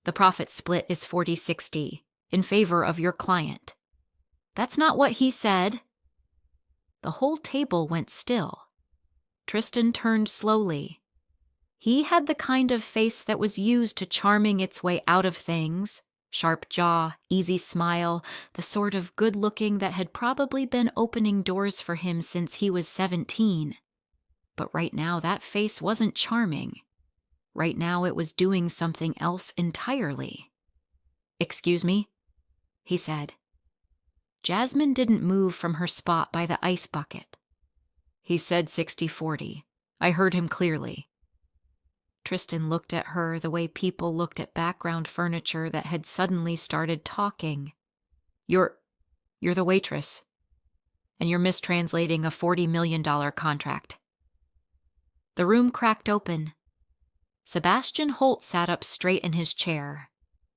The profit split is 40-60 in favor of your client. That's not what he said. The whole table went still. Tristan turned slowly. He had the kind of face that was used to charming its way out of things. Sharp jaw, easy smile, the sort of good-looking that had probably been opening doors for him since he was 17. But right now that face wasn't charming. Right now it was doing something else entirely. "Excuse me?" he said. Jasmine didn't move from her spot by the ice bucket. "He said 60-40. I heard him clearly." Tristan looked at her the way people looked at background furniture that had suddenly started talking. You're the waitress, and you're mistranslating a $40 million contract." The room cracked open. Sebastian Holt sat up straight in his chair.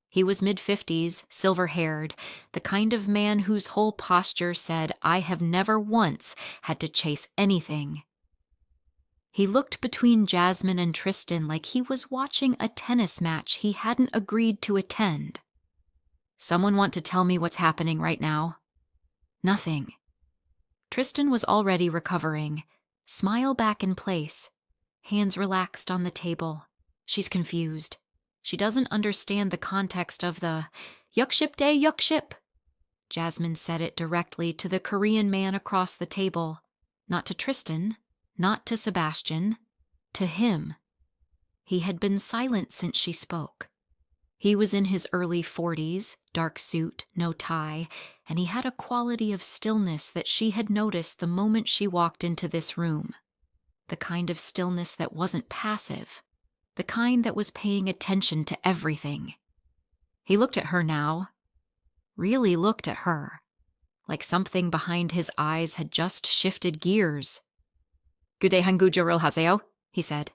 He was mid-50s, silver-haired, the kind of man whose whole posture said, "I have never once had to chase anything." He looked between Jasmine and Tristan like he was watching a tennis match he hadn't agreed to attend. "Someone want to tell me what's happening right now?" "Nothing." Tristan was already recovering. Smile back in place. Hands relaxed on the table. She's confused. She doesn't understand the context of the "Yukship day, yukship." Jasmine said it directly to the Korean man across the table. Not to Tristan, not to Sebastian, to him. He had been silent since she spoke. He was in his early 40s, dark suit, no tie, and he had a quality of stillness that she had noticed the moment she walked into this room. The kind of stillness that wasn't passive. The kind that was paying attention to everything. He looked at her now. Really looked at her. Like something behind his eyes had just shifted gears. "Good-day 한국 조를 하세요," he said.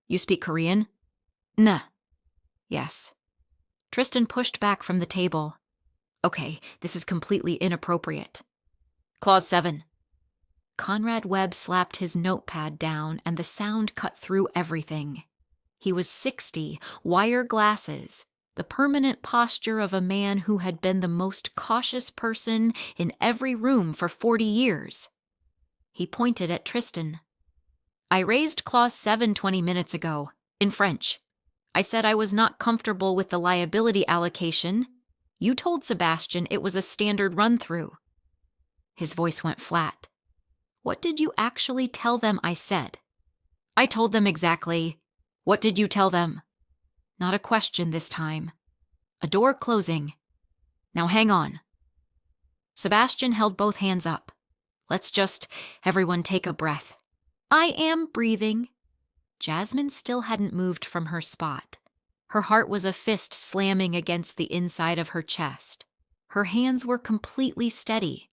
"You speak Korean?" "Nah." "Yes." Tristan pushed back from the table. "Okay, this is completely inappropriate." "Clause 7. Conrad Webb slapped his notepad down and the sound cut through everything. He was 60, wire glasses, the permanent posture of a man who had been the most cautious person in every room for 40 years. He pointed at Tristan. "I raised Clause 7 20 minutes ago, in French. I said I was not comfortable with the liability allocation. You told Sebastian it was a standard run-through." His voice went flat. "What did you actually tell them I said?" "I told them exactly. What did you tell them?" Not a question this time. A door closing. "Now hang on." Sebastian held both hands up. "Let's just, everyone take a breath." "I am breathing." Jasmine still hadn't moved from her spot. Her heart was a fist slamming against the inside of her chest. Her hands were completely steady.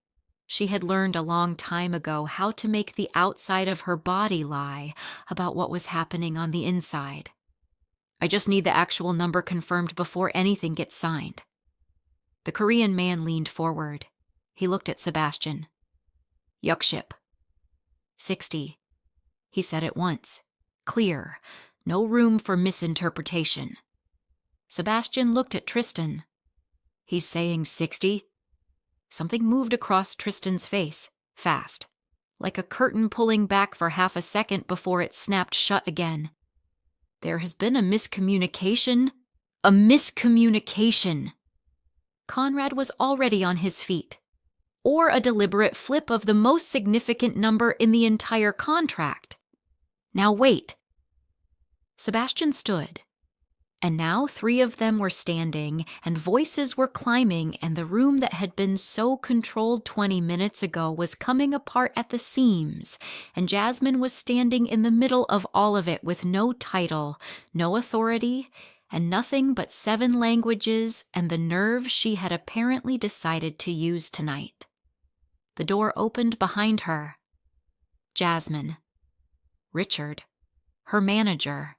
She had learned a long time ago how to make the outside of her body lie about what was happening on the inside. "I just need the actual number confirmed before anything gets signed." The Korean man leaned forward. He looked at Sebastian. "Yukship." 60. He said it once. Clear. No room for misinterpretation. Sebastian looked at Tristan. "He's saying 60? Something moved across Tristan's face, fast, like a curtain pulling back for half a second before it snapped shut again. "There has been a miscommunication. A miscommunication." Conrad was already on his feet. Or a deliberate flip of the most significant number in the entire contract. "Now wait." Sebastian stood. And now 3 of them were standing, and voices were climbing, and the room that had been so controlled 20 minutes ago was coming apart at the seams, and Jasmine was standing in the middle of all of it with no title, no authority, and nothing but 7 languages and the nerve she had apparently decided to use tonight. The door opened behind her. Jasmine. Richard. Her manager.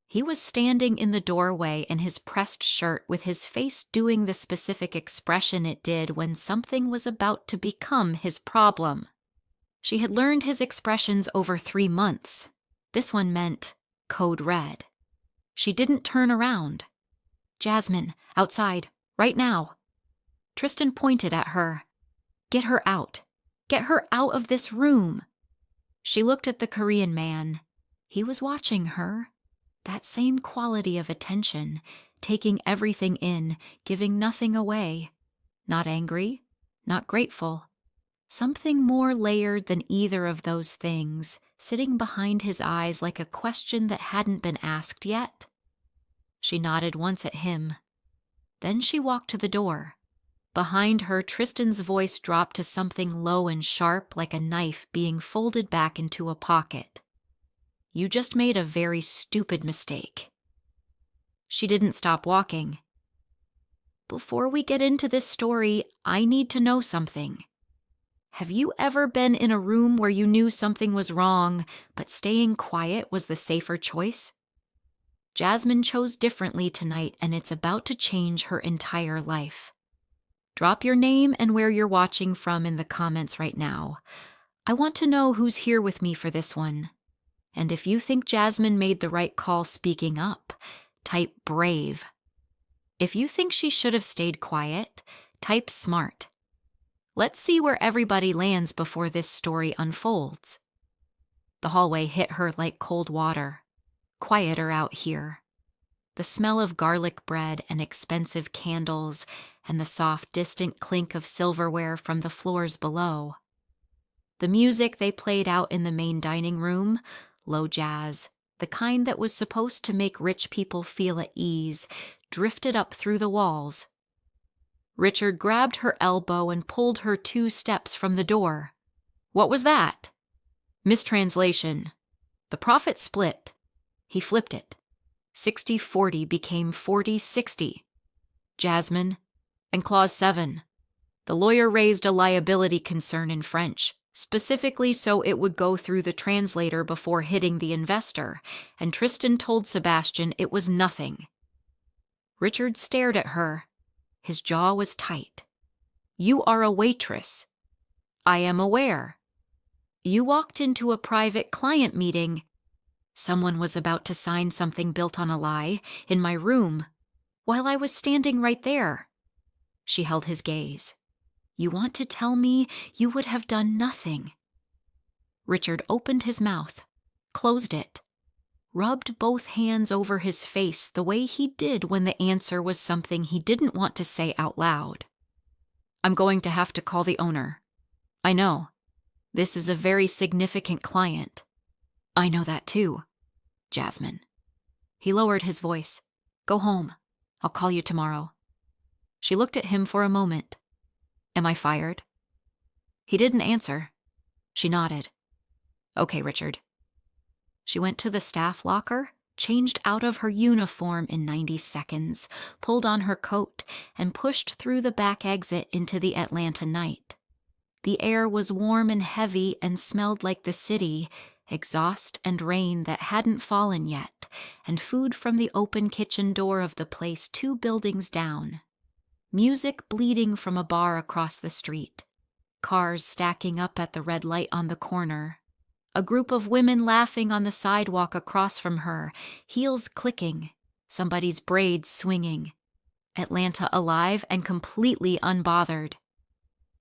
He was standing in the doorway in his pressed shirt with his face doing the specific expression it did when something was about to become his problem. She had learned his expressions over 3 months. This one meant code red. She didn't turn around. Jasmine, outside, right now. Tristan pointed at her. Get her out. Get her out of this room. She looked at the Korean man. He was watching her. That same quality of attention, taking everything in, giving nothing away. Not angry, not grateful. Something more layered than either of those things, sitting behind his eyes like a question that hadn't been asked yet. She nodded once at him. Then she walked to the door. Behind her, Tristan's voice dropped to something low and sharp like a knife being folded back into a pocket. You just made a very stupid mistake. She didn't stop walking. Before we get into this story, I need to know something. Have you ever been in a room where you knew something was wrong, but staying quiet was the safer choice? Jasmine chose differently tonight, and it's about to change her entire life. Drop your name and where you're watching from in the comments right now. I want to know who's here with me for this one. And if you think Jasmine made the right call speaking up, type brave. If you think she should have stayed quiet, type smart. Let's see where everybody lands before this story unfolds. The hallway hit her like cold water. Quieter out here. The smell of garlic bread and expensive candles and the soft, distant clink of silverware from the floors below. The music they played out in the main dining room, low jazz, the kind that was supposed to make rich people feel at ease, drifted up through the walls. Richard grabbed her elbow and pulled her 2 steps from the door. What was that? Mistranslation. The profit split. He flipped it. 60-40 became 40-60. Jasmine, and Clause 7. The lawyer raised a liability concern in French, specifically so it would go through the translator before hitting the investor, and Tristan told Sebastian it was nothing. Richard stared at her. His jaw was tight. You are a waitress. I am aware. You walked into a private client meeting. Someone was about to sign something built on a lie in my room, while I was standing right there. She held his gaze. You want to tell me you would have done nothing? Richard opened his mouth, closed it, rubbed both hands over his face the way he did when the answer was something he didn't want to say out loud. I'm going to have to call the owner. I know. This is a very significant client. I know that too, Jasmine. He lowered his voice. Go home. I'll call you tomorrow. She looked at him for a moment. Am I fired? He didn't answer. She nodded. Okay, Richard. She went to the staff locker, changed out of her uniform in 90 seconds, pulled on her coat, and pushed through the back exit into the Atlanta night. The air was warm and heavy and smelled like the city, exhaust and rain that hadn't fallen yet, and food from the open kitchen door of the place 2 buildings down. Music bleeding from a bar across the street. Cars stacking up at the red light on the corner. A group of women laughing on the sidewalk across from her, heels clicking, somebody's braids swinging. Atlanta alive and completely unbothered.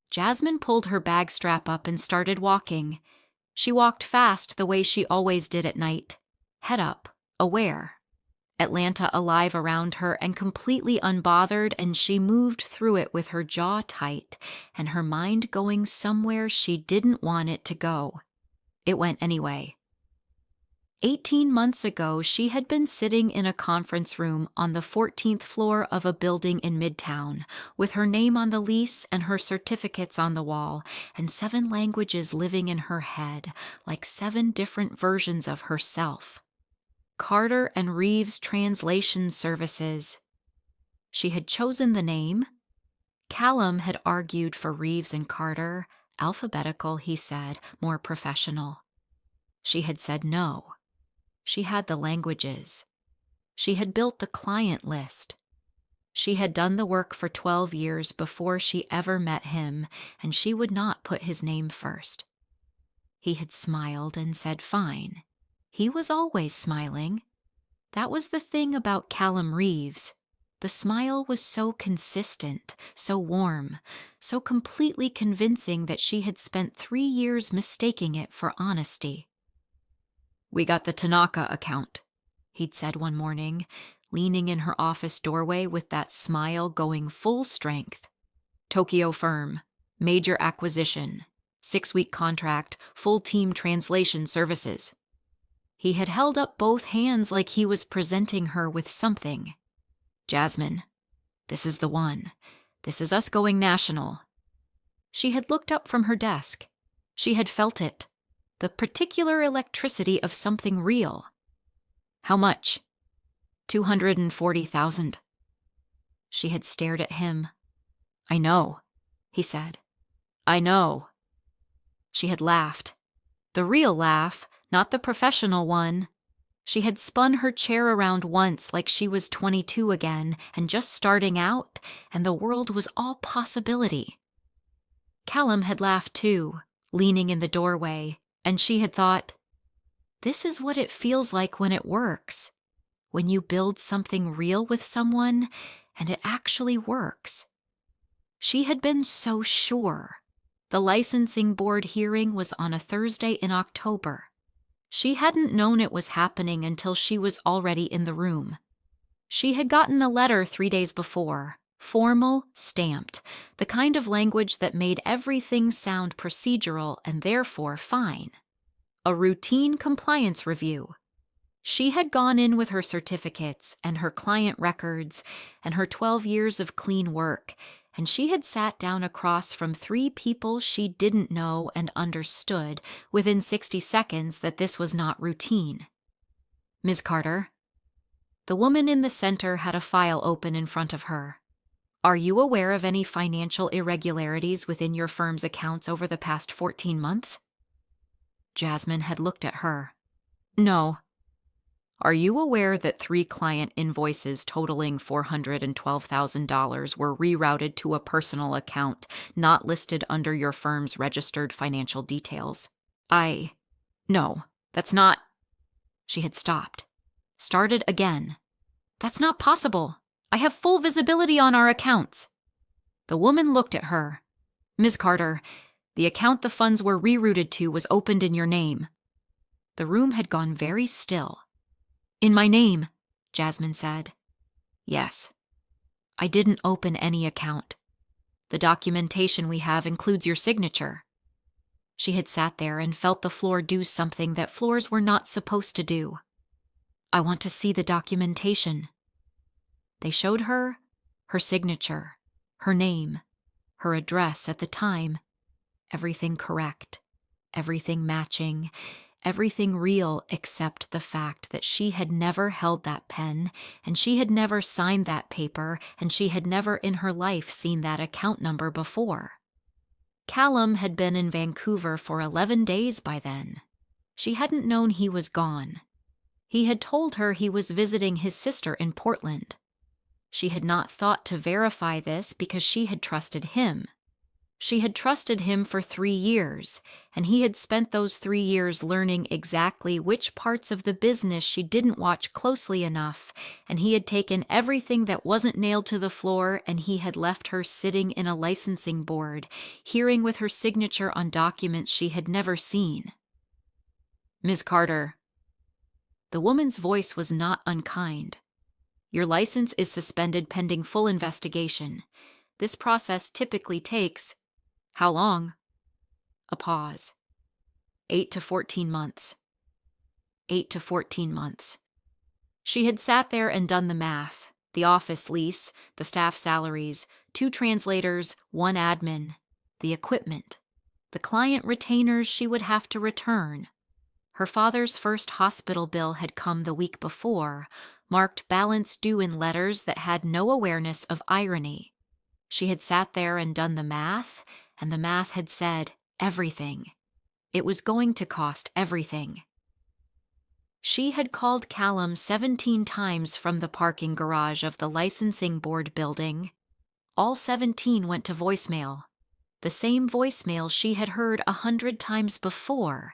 Jasmine pulled her bag strap up and started walking. She walked fast the way she always did at night, head up, aware. Atlanta alive around her and completely unbothered, and she moved through it with her jaw tight and her mind going somewhere she didn't want it to go. It went anyway. 18 months ago, she had been sitting in a conference room on the 14th floor of a building in Midtown, with her name on the lease and her certificates on the wall, and 7 languages living in her head, like 7 different versions of herself. Carter and Reeves Translation Services. She had chosen the name. Callum had argued for Reeves and Carter, alphabetical, he said, more professional. She had said no. She had the languages. She had built the client list. She had done the work for 12 years before she ever met him, and she would not put his name first. He had smiled and said fine. He was always smiling. That was the thing about Callum Reeves. The smile was so consistent, so warm, so completely convincing that she had spent 3 years mistaking it for honesty. "We got the Tanaka account," he'd said one morning, leaning in her office doorway with that smile going full strength. "Tokyo firm, major acquisition, 6-week contract, full team translation services." He had held up both hands like he was presenting her with something. "Jasmine, this is the one. This is us going national." She had looked up from her desk. She had felt it. The particular electricity of something real. "How much?" 240,000. She had stared at him. "I know," he said. "I know." She had laughed. The real laugh, not the professional one. She had spun her chair around once like she was 22 again and just starting out, and the world was all possibility. Callum had laughed too, leaning in the doorway, and she had thought, this is what it feels like when it works. When you build something real with someone, and it actually works. She had been so sure. The licensing board hearing was on a Thursday in October. She hadn't known it was happening until she was already in the room. She had gotten a letter 3 days before, formal, stamped, the kind of language that made everything sound procedural and therefore fine. A routine compliance review. She had gone in with her certificates and her client records and her 12 years of clean work, and she had sat down across from 3 people she didn't know and understood within 60 seconds that this was not routine. "Ms. Carter." The woman in the center had a file open in front of her. "Are you aware of any financial irregularities within your firm's accounts over the past 14 months? Jasmine had looked at her. "No." "Are you aware that 3 client invoices totaling $412,000 were rerouted to a personal account not listed under your firm's registered financial details?" No, that's not." She had stopped. Started again. "That's not possible. I have full visibility on our accounts." The woman looked at her. "Ms. Carter, the account the funds were rerouted to was opened in your name." The room had gone very still. "In my name," Jasmine said. "Yes. I didn't open any account. The documentation we have includes your signature." She had sat there and felt the floor do something that floors were not supposed to do. "I want to see the documentation." They showed her her signature, her name, her address at the time. Everything correct, everything matching, everything real except the fact that she had never held that pen, and she had never signed that paper, and she had never in her life seen that account number before. Callum had been in Vancouver for 11 days by then. She hadn't known he was gone. He had told her he was visiting his sister in Portland. She had not thought to verify this because she had trusted him. She had trusted him for 3 years, and he had spent those 3 years learning exactly which parts of the business she didn't watch closely enough, and he had taken everything that wasn't nailed to the floor and he had left her sitting in a licensing board, hearing with her signature on documents she had never seen. "Ms. Carter." The woman's voice was not unkind. "Your license is suspended pending full investigation. This process typically takes..." "How long?" A pause. 8 to 14 months. 8 to 14 months. She had sat there and done the math, the office lease, the staff salaries, 2 translators, 1 admin, the equipment, the client retainers she would have to return. Her father's first hospital bill had come the week before, marked balance due in letters that had no awareness of irony. She had sat there and done the math, and the math had said everything. It was going to cost everything. She had called Callum 17 times from the parking garage of the licensing board building. All 17 went to voicemail. The same voicemail she had heard 100 times before.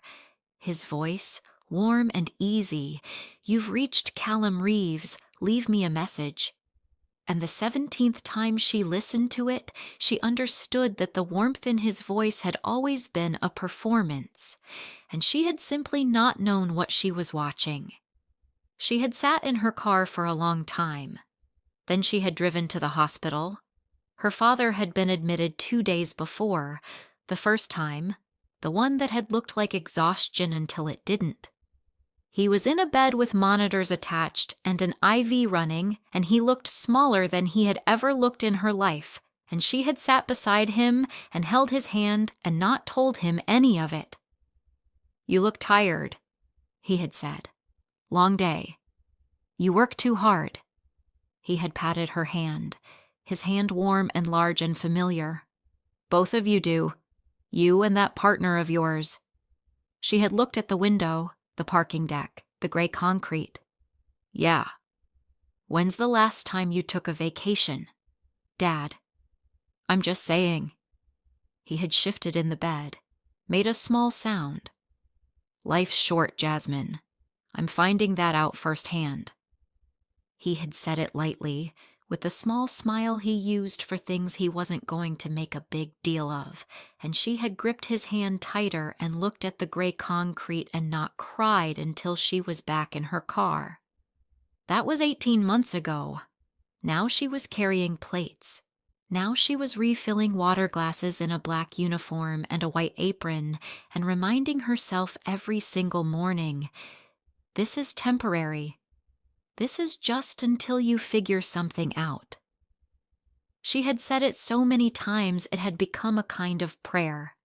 His voice, warm and easy. "You've reached Callum Reeves. Leave me a message." and the 17th time she listened to it, she understood that the warmth in his voice had always been a performance, and she had simply not known what she was watching. She had sat in her car for a long time. Then she had driven to the hospital. Her father had been admitted 2 days before, the first time, the one that had looked like exhaustion until it didn't. He was in a bed with monitors attached and an IV running, and he looked smaller than he had ever looked in her life, and she had sat beside him and held his hand and not told him any of it. "You look tired," he had said. "Long day. You work too hard." He had patted her hand, his hand warm and large and familiar. "Both of you do. You and that partner of yours." She had looked at the window, the parking deck, the gray concrete. "Yeah." "When's the last time you took a vacation?" "Dad." "I'm just saying." He had shifted in the bed, made a small sound. "Life's short, Jasmine. I'm finding that out firsthand." He had said it lightly, with the small smile he used for things he wasn't going to make a big deal of, and she had gripped his hand tighter and looked at the gray concrete and not cried until she was back in her car. That was 18 months ago. Now she was carrying plates. Now she was refilling water glasses in a black uniform and a white apron and reminding herself every single morning, "This is temporary. This is just until you figure something out." She had said it so many times it had become a kind of prayer,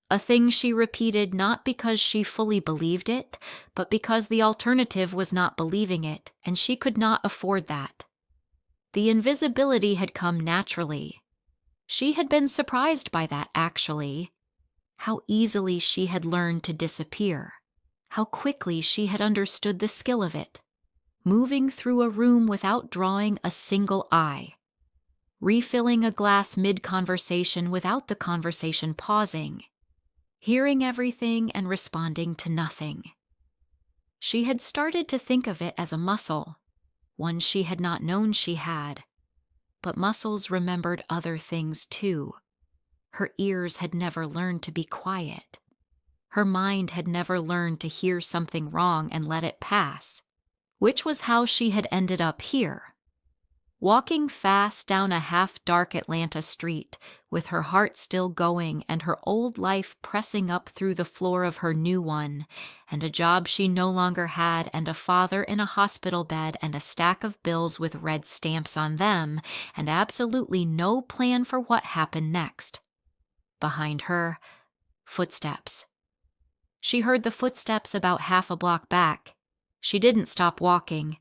a thing she repeated not because she fully believed it, but because the alternative was not believing it, and she could not afford that. The invisibility had come naturally. She had been surprised by that, actually. How easily she had learned to disappear. How quickly she had understood the skill of it. Moving through a room without drawing a single eye. Refilling a glass mid-conversation without the conversation pausing. Hearing everything and responding to nothing. She had started to think of it as a muscle, one she had not known she had. But muscles remembered other things too. Her ears had never learned to be quiet. Her mind had never learned to hear something wrong and let it pass. Which was how she had ended up here. Walking fast down a half-dark Atlanta street, with her heart still going and her old life pressing up through the floor of her new one, and a job she no longer had, and a father in a hospital bed, and a stack of bills with red stamps on them, and absolutely no plan for what happened next. Behind her, footsteps. She heard the footsteps about half a block back. She didn't stop walking.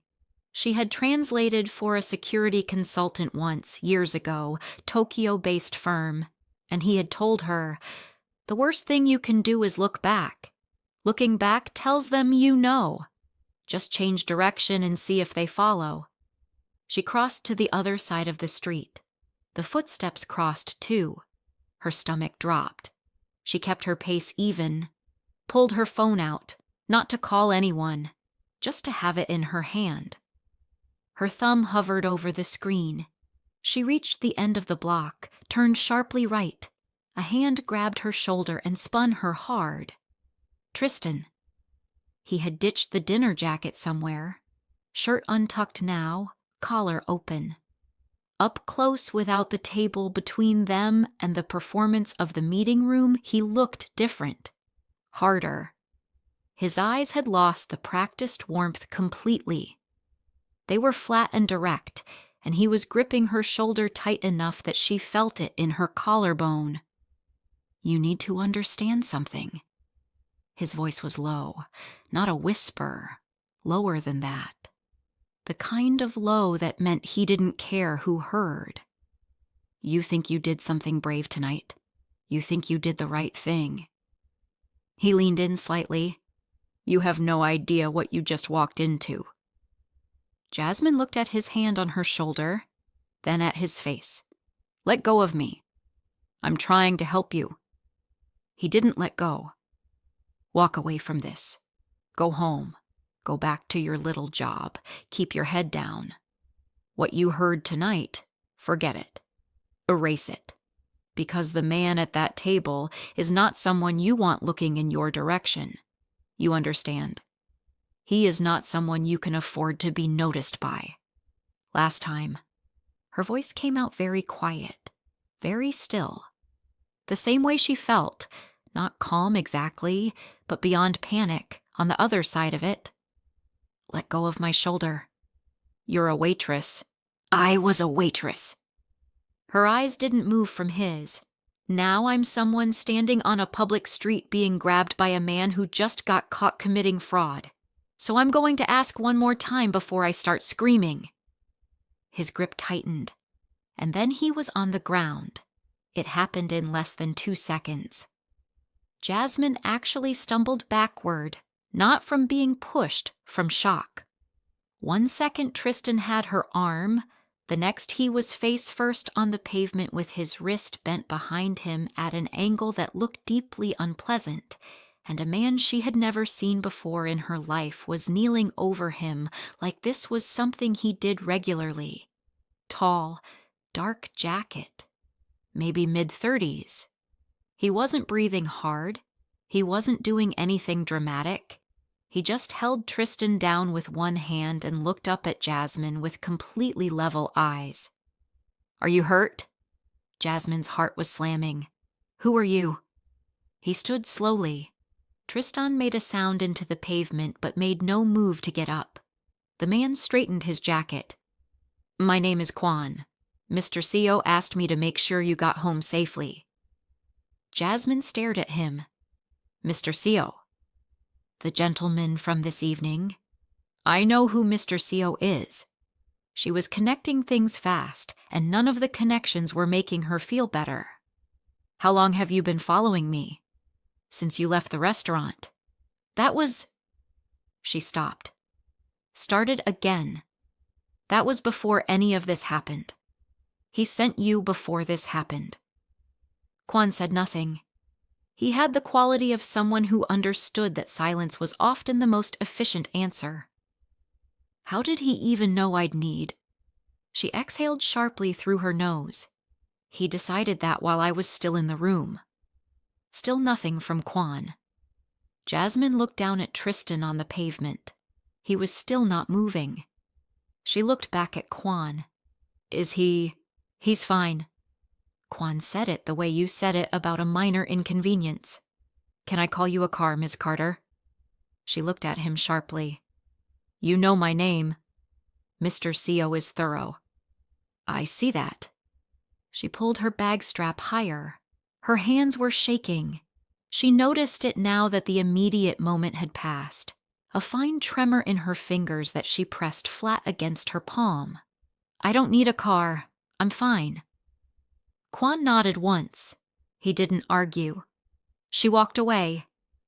She had translated for a security consultant once, years ago, Tokyo-based firm, and he had told her, "The worst thing you can do is look back. Looking back tells them you know. Just change direction and see if they follow." She crossed to the other side of the street. The footsteps crossed too. Her stomach dropped. She kept her pace even, pulled her phone out, not to call anyone, just to have it in her hand. Her thumb hovered over the screen. She reached the end of the block, turned sharply right. A hand grabbed her shoulder and spun her hard. Tristan. He had ditched the dinner jacket somewhere. Shirt untucked now, collar open. Up close without the table between them and the performance of the meeting room, he looked different. Harder. His eyes had lost the practiced warmth completely. They were flat and direct, and he was gripping her shoulder tight enough that she felt it in her collarbone. "You need to understand something." His voice was low, not a whisper, lower than that. The kind of low that meant he didn't care who heard. "You think you did something brave tonight. You think you did the right thing." He leaned in slightly. "You have no idea what you just walked into." Jasmine looked at his hand on her shoulder, then at his face. "Let go of me. I'm trying to help you." He didn't let go. "Walk away from this. Go home. Go back to your little job. Keep your head down." What you heard tonight, forget it. Erase it. Because the man at that table is not someone you want looking in your direction. You understand? He is not someone you can afford to be noticed by. Last time, her voice came out very quiet, very still. The same way she felt, not calm exactly, but beyond panic, on the other side of it. Let go of my shoulder. You're a waitress. I was a waitress. Her eyes didn't move from his. Now I'm someone standing on a public street being grabbed by a man who just got caught committing fraud. So I'm going to ask one more time before I start screaming. His grip tightened, and then he was on the ground. It happened in less than 2 seconds. Jasmine actually stumbled backward, not from being pushed, from shock. 1 second Tristan had her arm, the next he was face first on the pavement with his wrist bent behind him at an angle that looked deeply unpleasant, and a man she had never seen before in her life was kneeling over him like this was something he did regularly. Tall, dark jacket, maybe mid-30s. He wasn't breathing hard. He wasn't doing anything dramatic. He just held Tristan down with one hand and looked up at Jasmine with completely level eyes. Are you hurt? Jasmine's heart was slamming. Who are you? He stood slowly. Tristan made a sound into the pavement but made no move to get up. The man straightened his jacket. My name is Kwan. Mr. Seo asked me to make sure you got home safely. Jasmine stared at him. Mr. Seo. The gentleman from this evening. I know who Mr. Seo is. She was connecting things fast, and none of the connections were making her feel better. How long have you been following me? Since you left the restaurant. That was... She stopped. Started again. That was before any of this happened. He sent you before this happened. Kwan said nothing. He had the quality of someone who understood that silence was often the most efficient answer. How did he even know I'd need? She exhaled sharply through her nose. He decided that while I was still in the room. Still nothing from Kwan. Jasmine looked down at Tristan on the pavement. He was still not moving. She looked back at Kwan. Is he... He's fine. Kwan said it the way you said it about a minor inconvenience. Can I call you a car, Miss Carter? She looked at him sharply. You know my name. Mr. Seo is thorough. I see that. She pulled her bag strap higher. Her hands were shaking. She noticed it now that the immediate moment had passed. A fine tremor in her fingers that she pressed flat against her palm. I don't need a car. I'm fine. Kwan nodded once. He didn't argue. She walked away.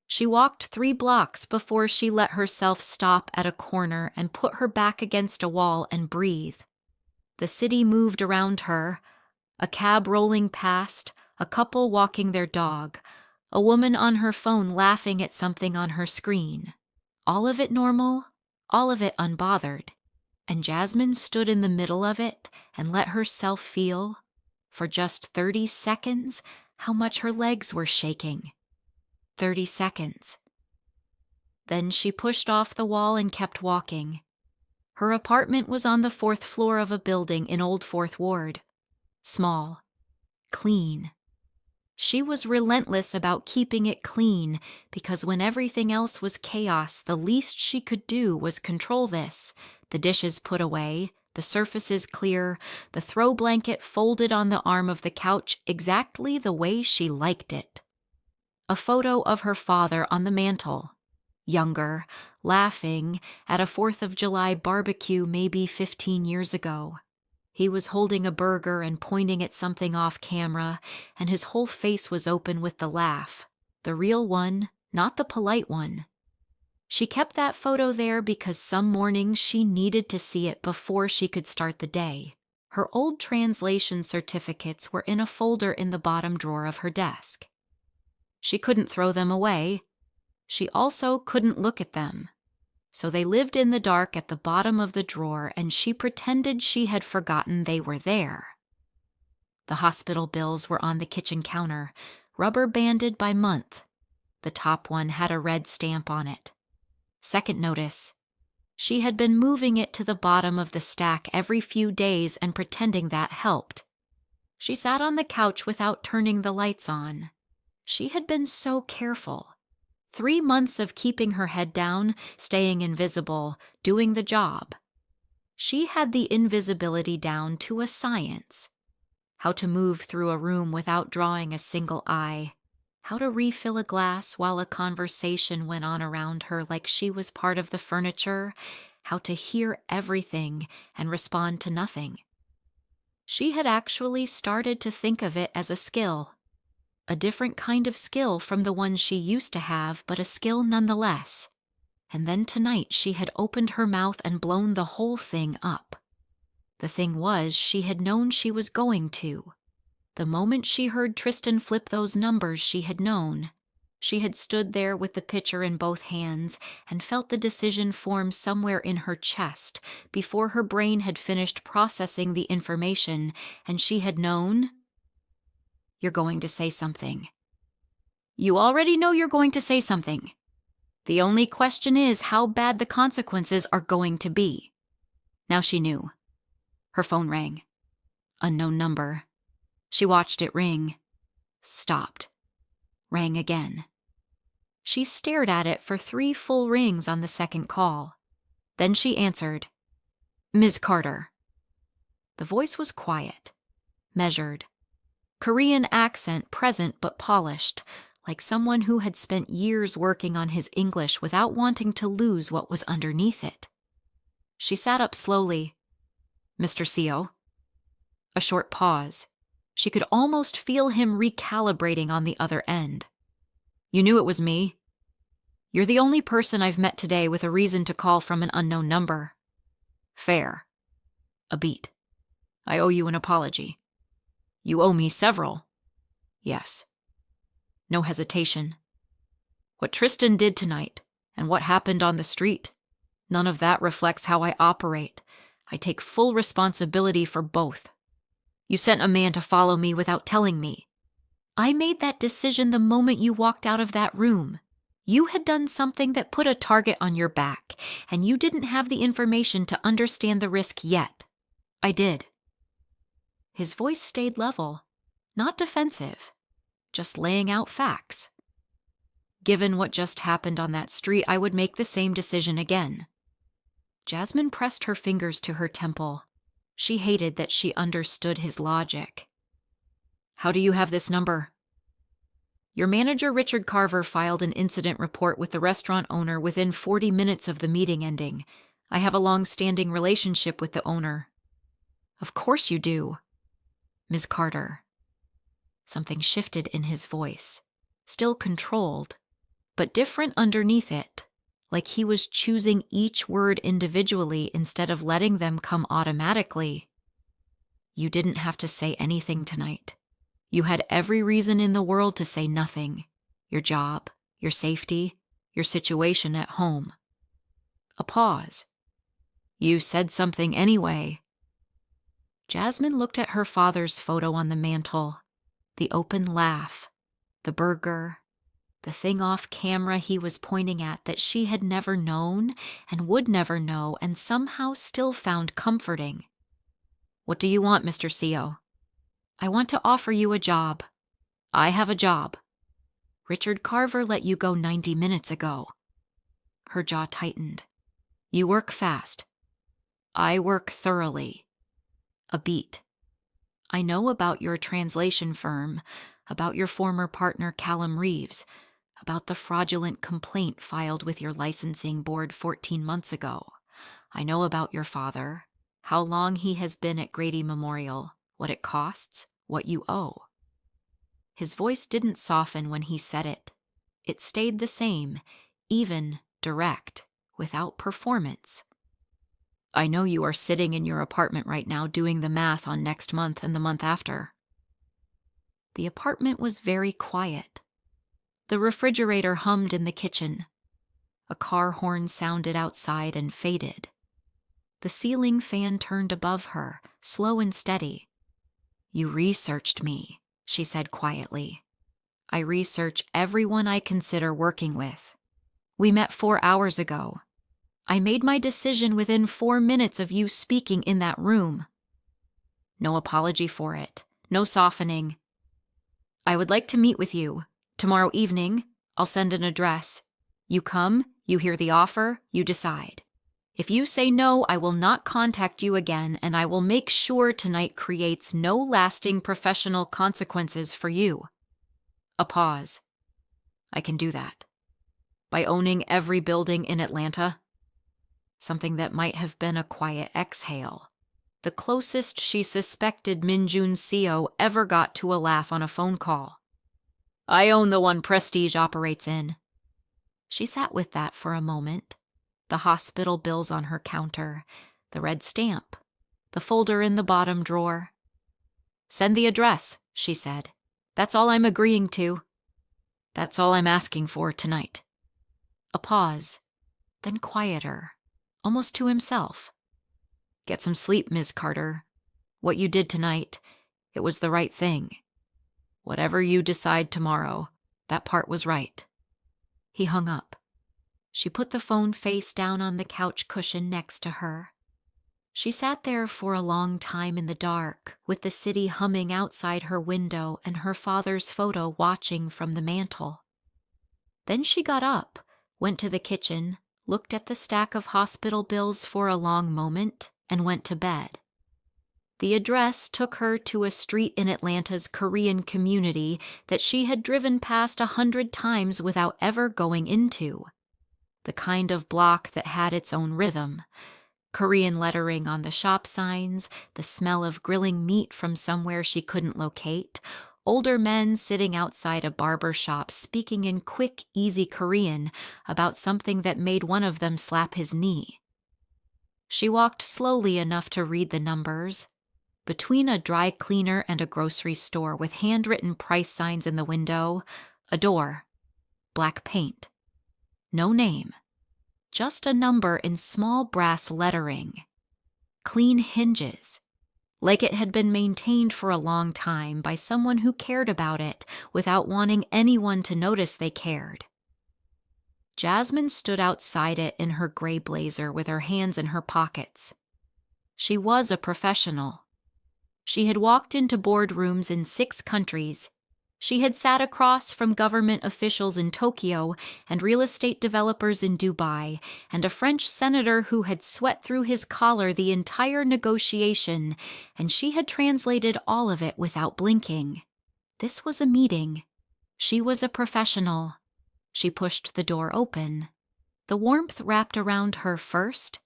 She walked 3 blocks before she let herself stop at a corner and put her back against a wall and breathe. The city moved around her, a cab rolling past, a couple walking their dog, a woman on her phone laughing at something on her screen. All of it normal, all of it unbothered. And Jasmine stood in the middle of it and let herself feel, for just 30 seconds, how much her legs were shaking. 30 seconds. Then she pushed off the wall and kept walking. Her apartment was on the 4th floor of a building in Old 4th Ward. Small. Clean. She was relentless about keeping it clean because when everything else was chaos, the least she could do was control this. The dishes put away, the surfaces clear, the throw blanket folded on the arm of the couch exactly the way she liked it. A photo of her father on the mantel, younger, laughing, at a 4th of July barbecue maybe 15 years ago. He was holding a burger and pointing at something off camera, and his whole face was open with the laugh. The real one, not the polite one. She kept that photo there because some mornings she needed to see it before she could start the day. Her old translation certificates were in a folder in the bottom drawer of her desk. She couldn't throw them away. She also couldn't look at them. So they lived in the dark at the bottom of the drawer, and she pretended she had forgotten they were there. The hospital bills were on the kitchen counter, rubber-banded by month. The top one had a red stamp on it. Second notice. She had been moving it to the bottom of the stack every few days and pretending that helped. She sat on the couch without turning the lights on. She had been so careful. 3 months of keeping her head down, staying invisible, doing the job. She had the invisibility down to a science. How to move through a room without drawing a single eye. How to refill a glass while a conversation went on around her like she was part of the furniture. How to hear everything and respond to nothing. She had actually started to think of it as a skill. A different kind of skill from the one she used to have, but a skill nonetheless. And then tonight she had opened her mouth and blown the whole thing up. The thing was, she had known she was going to. The moment she heard Tristan flip those numbers, she had known. She had stood there with the picture in both hands and felt the decision form somewhere in her chest before her brain had finished processing the information, and she had known. You're going to say something. You already know you're going to say something. The only question is how bad the consequences are going to be. Now she knew. Her phone rang. Unknown number. She watched it ring. Stopped. Rang again. She stared at it for 3 full rings on the second call. Then she answered. Ms. Carter. The voice was quiet, measured. Korean accent present but polished, like someone who had spent years working on his English without wanting to lose what was underneath it. She sat up slowly. Mr. Seo. A short pause. She could almost feel him recalibrating on the other end. You knew it was me. You're the only person I've met today with a reason to call from an unknown number. Fair. A beat. I owe you an apology. You owe me several. Yes. No hesitation. What Tristan did tonight, and what happened on the street, none of that reflects how I operate. I take full responsibility for both. You sent a man to follow me without telling me. I made that decision the moment you walked out of that room. You had done something that put a target on your back, and you didn't have the information to understand the risk yet. I did. His voice stayed level, not defensive, just laying out facts. Given what just happened on that street, I would make the same decision again. Jasmine pressed her fingers to her temple. She hated that she understood his logic. How do you have this number? Your manager, Richard Carver, filed an incident report with the restaurant owner within 40 minutes of the meeting ending. I have a long-standing relationship with the owner. Of course you do. Ms. Carter. Something shifted in his voice, still controlled, but different underneath it, like he was choosing each word individually instead of letting them come automatically. You didn't have to say anything tonight. You had every reason in the world to say nothing. Your job, your safety, your situation at home. A pause. You said something anyway. Jasmine looked at her father's photo on the mantel. The open laugh, the burger, the thing off camera he was pointing at that she had never known and would never know and somehow still found comforting. What do you want, Mr. Seo? I want to offer you a job. I have a job. Richard Carver let you go 90 minutes ago. Her jaw tightened. You work fast. I work thoroughly. A beat. I know about your translation firm, about your former partner Callum Reeves, about the fraudulent complaint filed with your licensing board 14 months ago. I know about your father, how long he has been at Grady Memorial, what it costs, what you owe. His voice didn't soften when he said it. It stayed the same, even, direct, without performance. I know you are sitting in your apartment right now doing the math on next month and the month after. The apartment was very quiet. The refrigerator hummed in the kitchen. A car horn sounded outside and faded. The ceiling fan turned above her, slow and steady. "You researched me," she said quietly. "I research everyone I consider working with. We met 4 hours ago. I made my decision within 4 minutes of you speaking in that room. No apology for it. No softening. I would like to meet with you. Tomorrow evening, I'll send an address. You come, you hear the offer, you decide. If you say no, I will not contact you again, and I will make sure tonight creates no lasting professional consequences for you." A pause. "I can do that. By owning every building in Atlanta." Something that might have been a quiet exhale. The closest she suspected Min-jun Seo ever got to a laugh on a phone call. "I own the one Prestige operates in." She sat with that for a moment. The hospital bills on her counter, the red stamp, the folder in the bottom drawer. "Send the address," she said. "That's all I'm agreeing to. That's all I'm asking for tonight." A pause, then quieter, almost to himself. "Get some sleep, Ms. Carter. What you did tonight, it was the right thing. Whatever you decide tomorrow, that part was right." He hung up. She put the phone face down on the couch cushion next to her. She sat there for a long time in the dark, with the city humming outside her window and her father's photo watching from the mantel. Then she got up, went to the kitchen, looked at the stack of hospital bills for a long moment, and went to bed. The address took her to a street in Atlanta's Korean community that she had driven past 100 times without ever going into. The kind of block that had its own rhythm. Korean lettering on the shop signs, the smell of grilling meat from somewhere she couldn't locate, older men sitting outside a barber shop speaking in quick, easy Korean about something that made one of them slap his knee. She walked slowly enough to read the numbers. Between a dry cleaner and a grocery store with handwritten price signs in the window, a door, black paint. No name, just a number in small brass lettering. Clean hinges, like it had been maintained for a long time by someone who cared about it without wanting anyone to notice they cared. Jasmine stood outside it in her gray blazer with her hands in her pockets. She was a professional. She had walked into boardrooms in 6 countries. She had sat across from government officials in Tokyo and real estate developers in Dubai, and a French senator who had sweat through his collar the entire negotiation, and she had translated all of it without blinking. This was a meeting. She was a professional. She pushed the door open. The warmth wrapped around her first,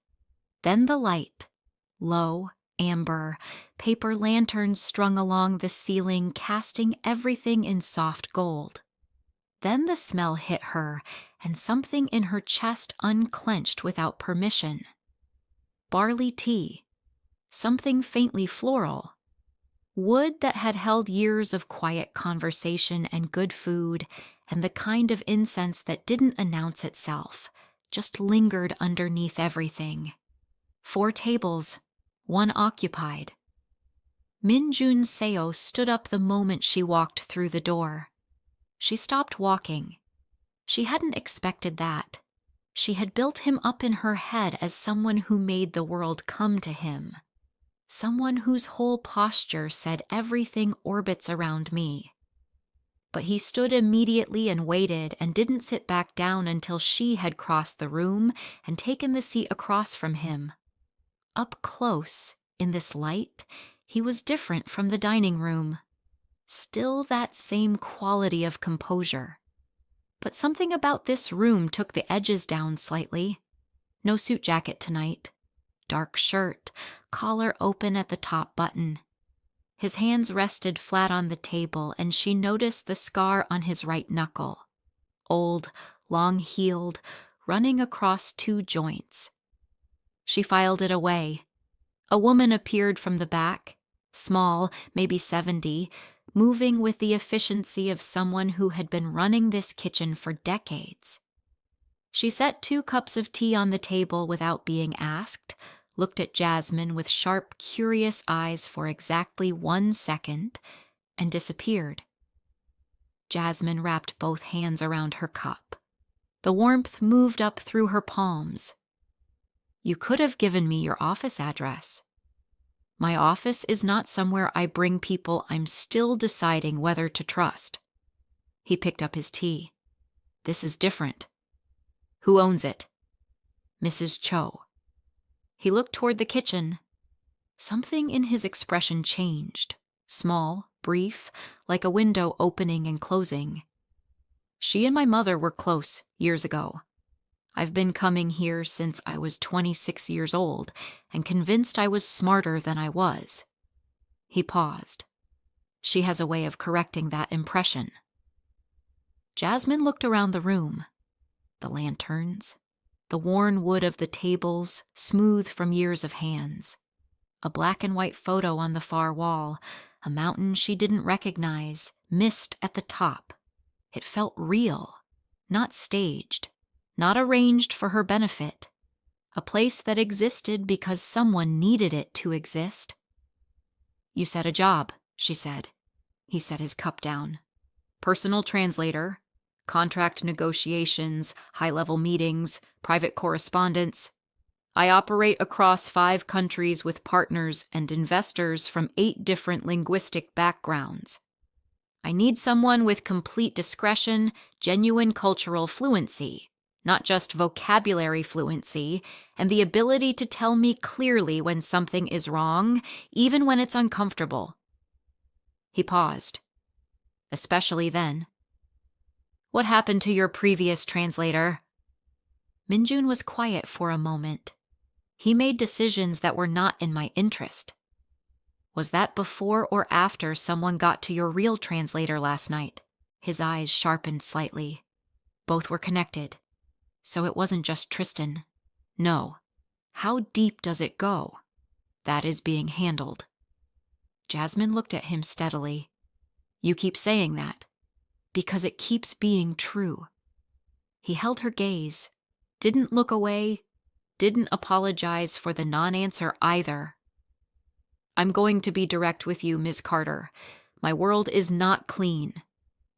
then the light, low, amber, paper lanterns strung along the ceiling, casting everything in soft gold. Then the smell hit her, and something in her chest unclenched without permission. Barley tea, something faintly floral. Wood that had held years of quiet conversation and good food, and the kind of incense that didn't announce itself, just lingered underneath everything. 4 tables, 1 occupied. Min-jun Seo stood up the moment she walked through the door. She stopped walking. She hadn't expected that. She had built him up in her head as someone who made the world come to him. Someone whose whole posture said everything orbits around me. But he stood immediately and waited and didn't sit back down until she had crossed the room and taken the seat across from him. Up close, in this light, he was different from the dining room. Still that same quality of composure. But something about this room took the edges down slightly. No suit jacket tonight. Dark shirt, collar open at the top button. His hands rested flat on the table, and she noticed the scar on his right knuckle. Old, long-heeled, running across 2 joints. She filed it away. A woman appeared from the back, small, maybe 70, moving with the efficiency of someone who had been running this kitchen for decades. She set 2 cups of tea on the table without being asked, looked at Jasmine with sharp, curious eyes for exactly 1 second, and disappeared. Jasmine wrapped both hands around her cup. The warmth moved up through her palms. You could have given me your office address. My office is not somewhere I bring people I'm still deciding whether to trust. He picked up his tea. This is different. Who owns it? Mrs. Cho. He looked toward the kitchen. Something in his expression changed. Small, brief, like a window opening and closing. She and my mother were close years ago. I've been coming here since I was 26 years old and convinced I was smarter than I was. He paused. She has a way of correcting that impression. Jasmine looked around the room. The lanterns, the worn wood of the tables, smooth from years of hands. A black and white photo on the far wall, a mountain she didn't recognize, mist at the top. It felt real, not staged, not arranged for her benefit. A place that existed because someone needed it to exist. You said a job, she said. He set his cup down. Personal translator, contract negotiations, high-level meetings, private correspondence. I operate across 5 countries with partners and investors from 8 different linguistic backgrounds. I need someone with complete discretion, genuine cultural fluency, not just vocabulary fluency, and the ability to tell me clearly when something is wrong, even when it's uncomfortable. He paused. Especially then. What happened to your previous translator? Min-jun was quiet for a moment. He made decisions that were not in my interest. Was that before or after someone got to your real translator last night? His eyes sharpened slightly. Both were connected. So it wasn't just Tristan. No. How deep does it go? That is being handled. Jasmine looked at him steadily. You keep saying that. Because it keeps being true. He held her gaze, didn't look away, didn't apologize for the non-answer either. I'm going to be direct with you, Ms. Carter. My world is not clean.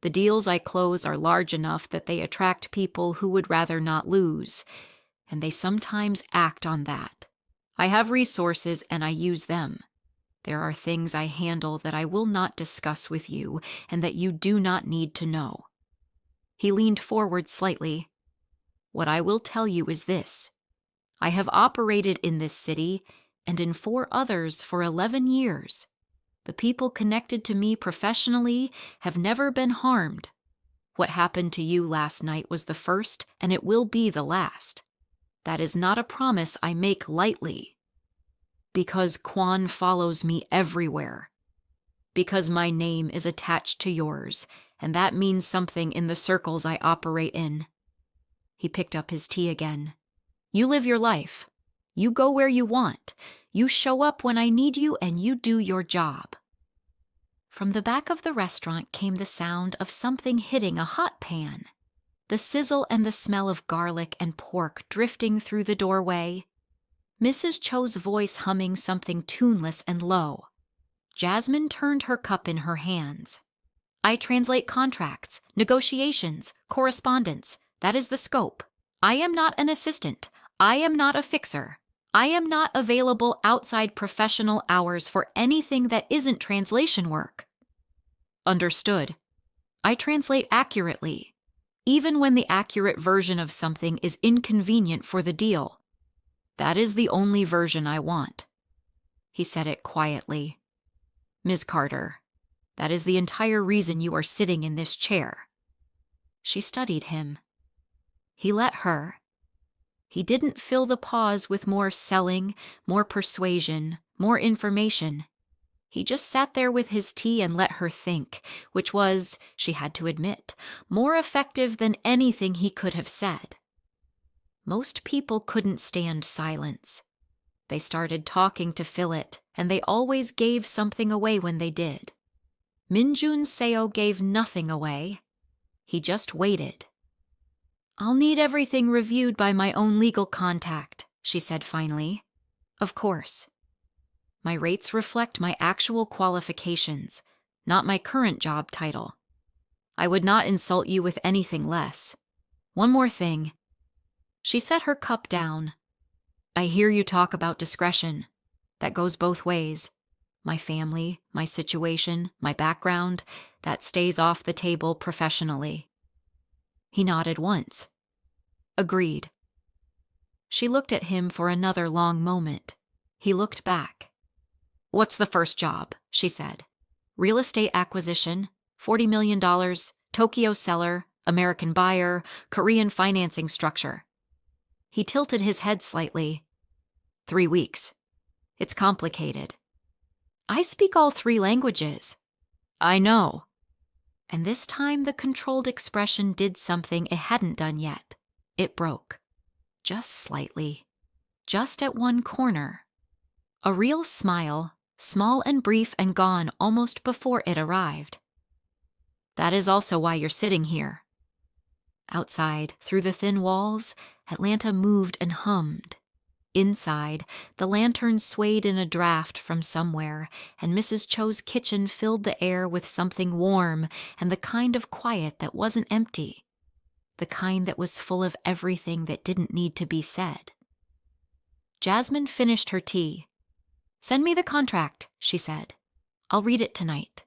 The deals I close are large enough that they attract people who would rather not lose, and they sometimes act on that. I have resources and I use them. There are things I handle that I will not discuss with you and that you do not need to know. He leaned forward slightly. What I will tell you is this. I have operated in this city and in 4 others for 11 years. The people connected to me professionally have never been harmed. What happened to you last night was the first, and it will be the last. That is not a promise I make lightly. Because Kwan follows me everywhere. Because my name is attached to yours, and that means something in the circles I operate in. He picked up his tea again. You live your life. You go where you want. You show up when I need you, and you do your job. From the back of the restaurant came the sound of something hitting a hot pan. The sizzle and the smell of garlic and pork drifting through the doorway. Mrs. Cho's voice humming something tuneless and low. Jasmine turned her cup in her hands. I translate contracts, negotiations, correspondence. That is the scope. I am not an assistant. I am not a fixer. I am not available outside professional hours for anything that isn't translation work. Understood. I translate accurately, even when the accurate version of something is inconvenient for the deal. That is the only version I want. He said it quietly. Ms. Carter, that is the entire reason you are sitting in this chair. She studied him. He let her. He didn't fill the pause with more selling, more persuasion, more information. He just sat there with his tea and let her think, which was, she had to admit, more effective than anything he could have said. Most people couldn't stand silence. They started talking to fill it, and they always gave something away when they did. Min-jun Seo gave nothing away. He just waited. I'll need everything reviewed by my own legal contact, she said finally. Of course. My rates reflect my actual qualifications, not my current job title. I would not insult you with anything less. One more thing. She set her cup down. I hear you talk about discretion. That goes both ways. My family, my situation, my background, that stays off the table professionally. He nodded once. Agreed. She looked at him for another long moment. He looked back. What's the first job? She said. Real estate acquisition, $40 million, Tokyo seller, American buyer, Korean financing structure. He tilted his head slightly. 3 weeks. It's complicated. I speak all 3 languages. I know. And this time the controlled expression did something it hadn't done yet. It broke. Just slightly. Just at one corner. A real smile, small and brief and gone almost before it arrived. That is also why you're sitting here. Outside, through the thin walls, Atlanta moved and hummed. Inside, the lanterns swayed in a draft from somewhere, and Mrs. Cho's kitchen filled the air with something warm and the kind of quiet that wasn't empty. The kind that was full of everything that didn't need to be said. Jasmine finished her tea. Send me the contract, she said. I'll read it tonight.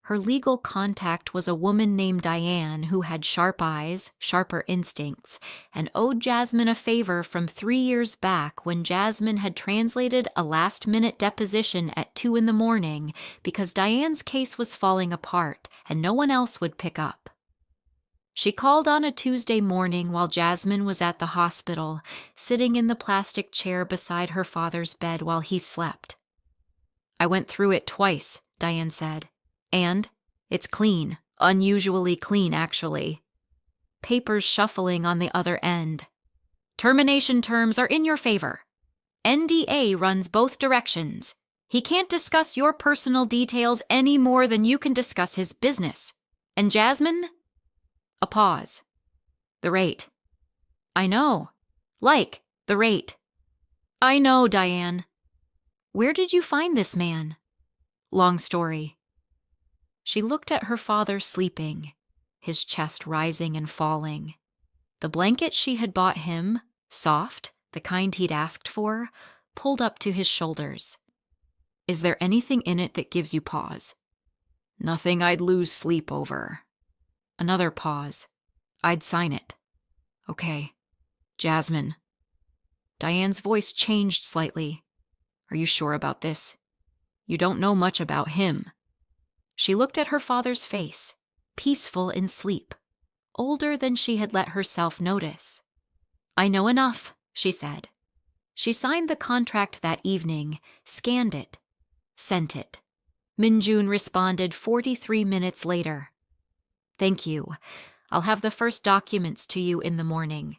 Her legal contact was a woman named Diane who had sharp eyes, sharper instincts, and owed Jasmine a favor from 3 years back when Jasmine had translated a last-minute deposition at 2 a.m. because Diane's case was falling apart and no one else would pick up. She called on a Tuesday morning while Jasmine was at the hospital, sitting in the plastic chair beside her father's bed while he slept. I went through it twice, Diane said. And it's clean, unusually clean, actually. Papers shuffling on the other end. Termination terms are in your favor. NDA runs both directions. He can't discuss your personal details any more than you can discuss his business. And Jasmine? A pause. The rate. I know. Like the rate. I know, Diane. Where did you find this man? Long story. She looked at her father sleeping, his chest rising and falling. The blanket she had bought him, soft, the kind he'd asked for, pulled up to his shoulders. Is there anything in it that gives you pause? Nothing I'd lose sleep over. Another pause. I'd sign it. Okay. Jasmine. Diane's voice changed slightly. Are you sure about this? You don't know much about him. She looked at her father's face, peaceful in sleep, older than she had let herself notice. I know enough, she said. She signed the contract that evening, scanned it, sent it. Min-jun responded 43 minutes later. Thank you. I'll have the first documents to you in the morning.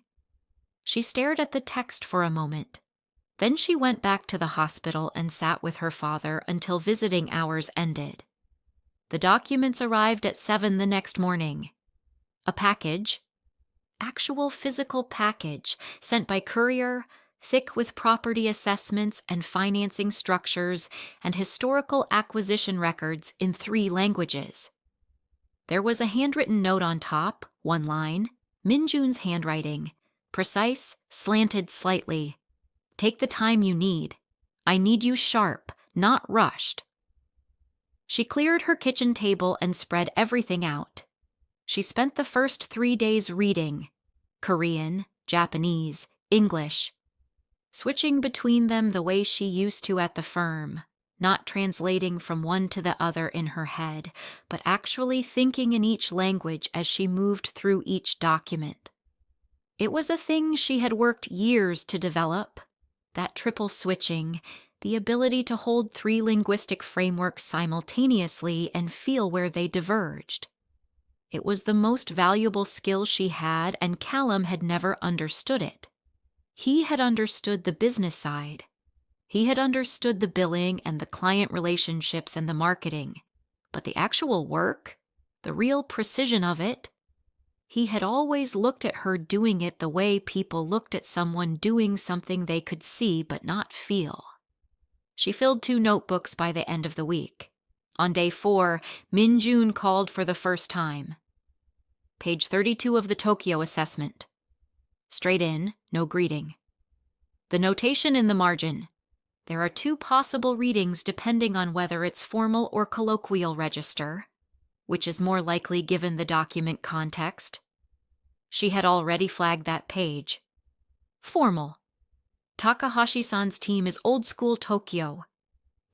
She stared at the text for a moment. Then she went back to the hospital and sat with her father until visiting hours ended. The documents arrived at 7 the next morning. A package, actual physical package, sent by courier, thick with property assessments and financing structures and historical acquisition records in 3 languages. There was a handwritten note on top, 1 line, Min-jun's handwriting, precise, slanted slightly. Take the time you need. I need you sharp, not rushed. She cleared her kitchen table and spread everything out. She spent the first 3 days reading, Korean, Japanese, English, switching between them the way she used to at the firm, not translating from one to the other in her head, but actually thinking in each language as she moved through each document. It was a thing she had worked years to develop, that triple switching, the ability to hold 3 linguistic frameworks simultaneously and feel where they diverged. It was the most valuable skill she had, and Callum had never understood it. He had understood the business side. He had understood the billing and the client relationships and the marketing. But the actual work, the real precision of it, He had always looked at her doing it the way people looked at someone doing something they could see but not feel. She filled 2 notebooks by the end of the week. On day 4, Min-jun called for the first time. Page 32 of the Tokyo assessment. Straight in, no greeting. The notation in the margin. There are 2 possible readings depending on whether it's formal or colloquial register, which is more likely given the document context. She had already flagged that page. Formal. Takahashi-san's team is old-school Tokyo.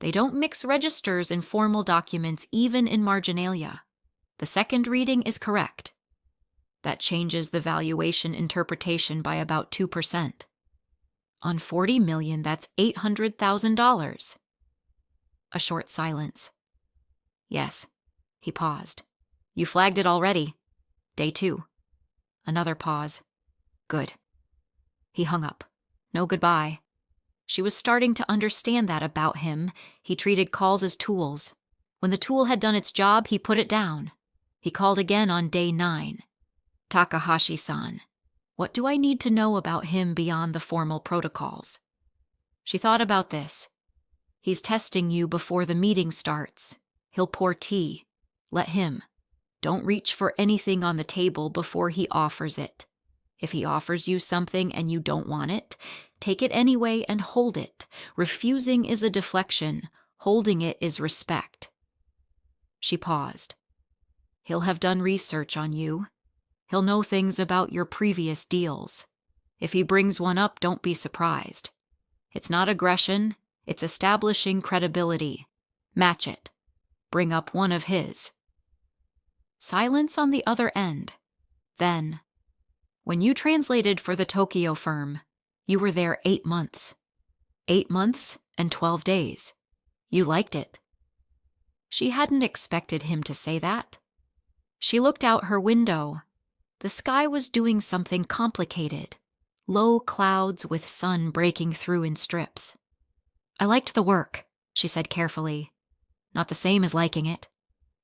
They don't mix registers in formal documents even in marginalia. The second reading is correct. That changes the valuation interpretation by about 2%. On 40 million, that's $800,000. A short silence. Yes. He paused. You flagged it already. Day 2. Another pause. Good. He hung up. No goodbye. She was starting to understand that about him. He treated calls as tools. When the tool had done its job, he put it down. He called again on day 9. Takahashi-san. What do I need to know about him beyond the formal protocols? She thought about this. He's testing you before the meeting starts. He'll pour tea. Let him. Don't reach for anything on the table before he offers it. If he offers you something and you don't want it, take it anyway and hold it. Refusing is a deflection. Holding it is respect. She paused. He'll have done research on you. He'll know things about your previous deals. If he brings one up, don't be surprised. It's not aggression, it's establishing credibility. Match it. Bring up one of his. Silence on the other end. Then, when you translated for the Tokyo firm, you were there 8 months. 8 months and 12 days. You liked it. She hadn't expected him to say that. She looked out her window. The sky was doing something complicated. Low clouds with sun breaking through in strips. I liked the work, she said carefully. Not the same as liking it.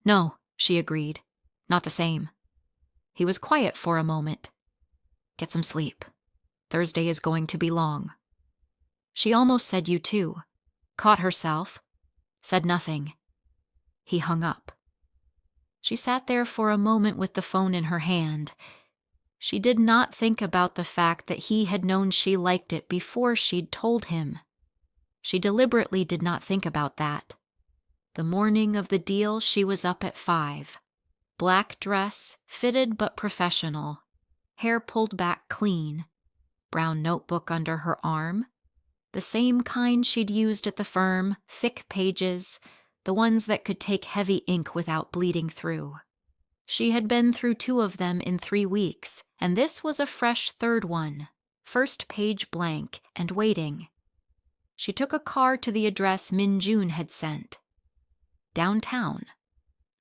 No, she agreed. Not the same. He was quiet for a moment. Get some sleep. Thursday is going to be long. She almost said you too. Caught herself. Said nothing. He hung up. She sat there for a moment with the phone in her hand. She did not think about the fact that he had known she liked it before she'd told him. She deliberately did not think about that. The morning of the deal, she was up at 5. Black dress, fitted but professional. Hair pulled back clean. Brown notebook under her arm. The same kind she'd used at the firm, thick pages, the ones that could take heavy ink without bleeding through. She had been through 2 of them in 3 weeks, and this was a fresh 3rd one, first page blank and waiting. She took a car to the address Min-jun had sent. Downtown.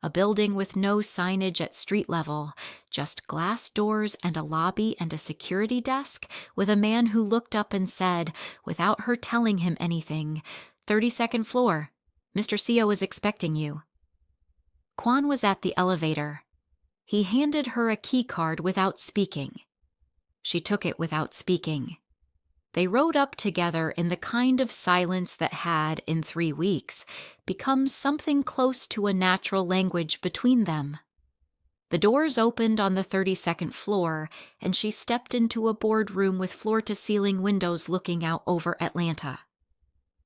A building with no signage at street level, just glass doors and a lobby and a security desk with a man who looked up and said, without her telling him anything, 32nd floor. Mr. Seo is expecting you. Kwon was at the elevator. He handed her a key card without speaking. She took it without speaking. They rode up together in the kind of silence that had, in 3 weeks, become something close to a natural language between them. The doors opened on the 32nd floor, and she stepped into a boardroom with floor-to-ceiling windows looking out over Atlanta.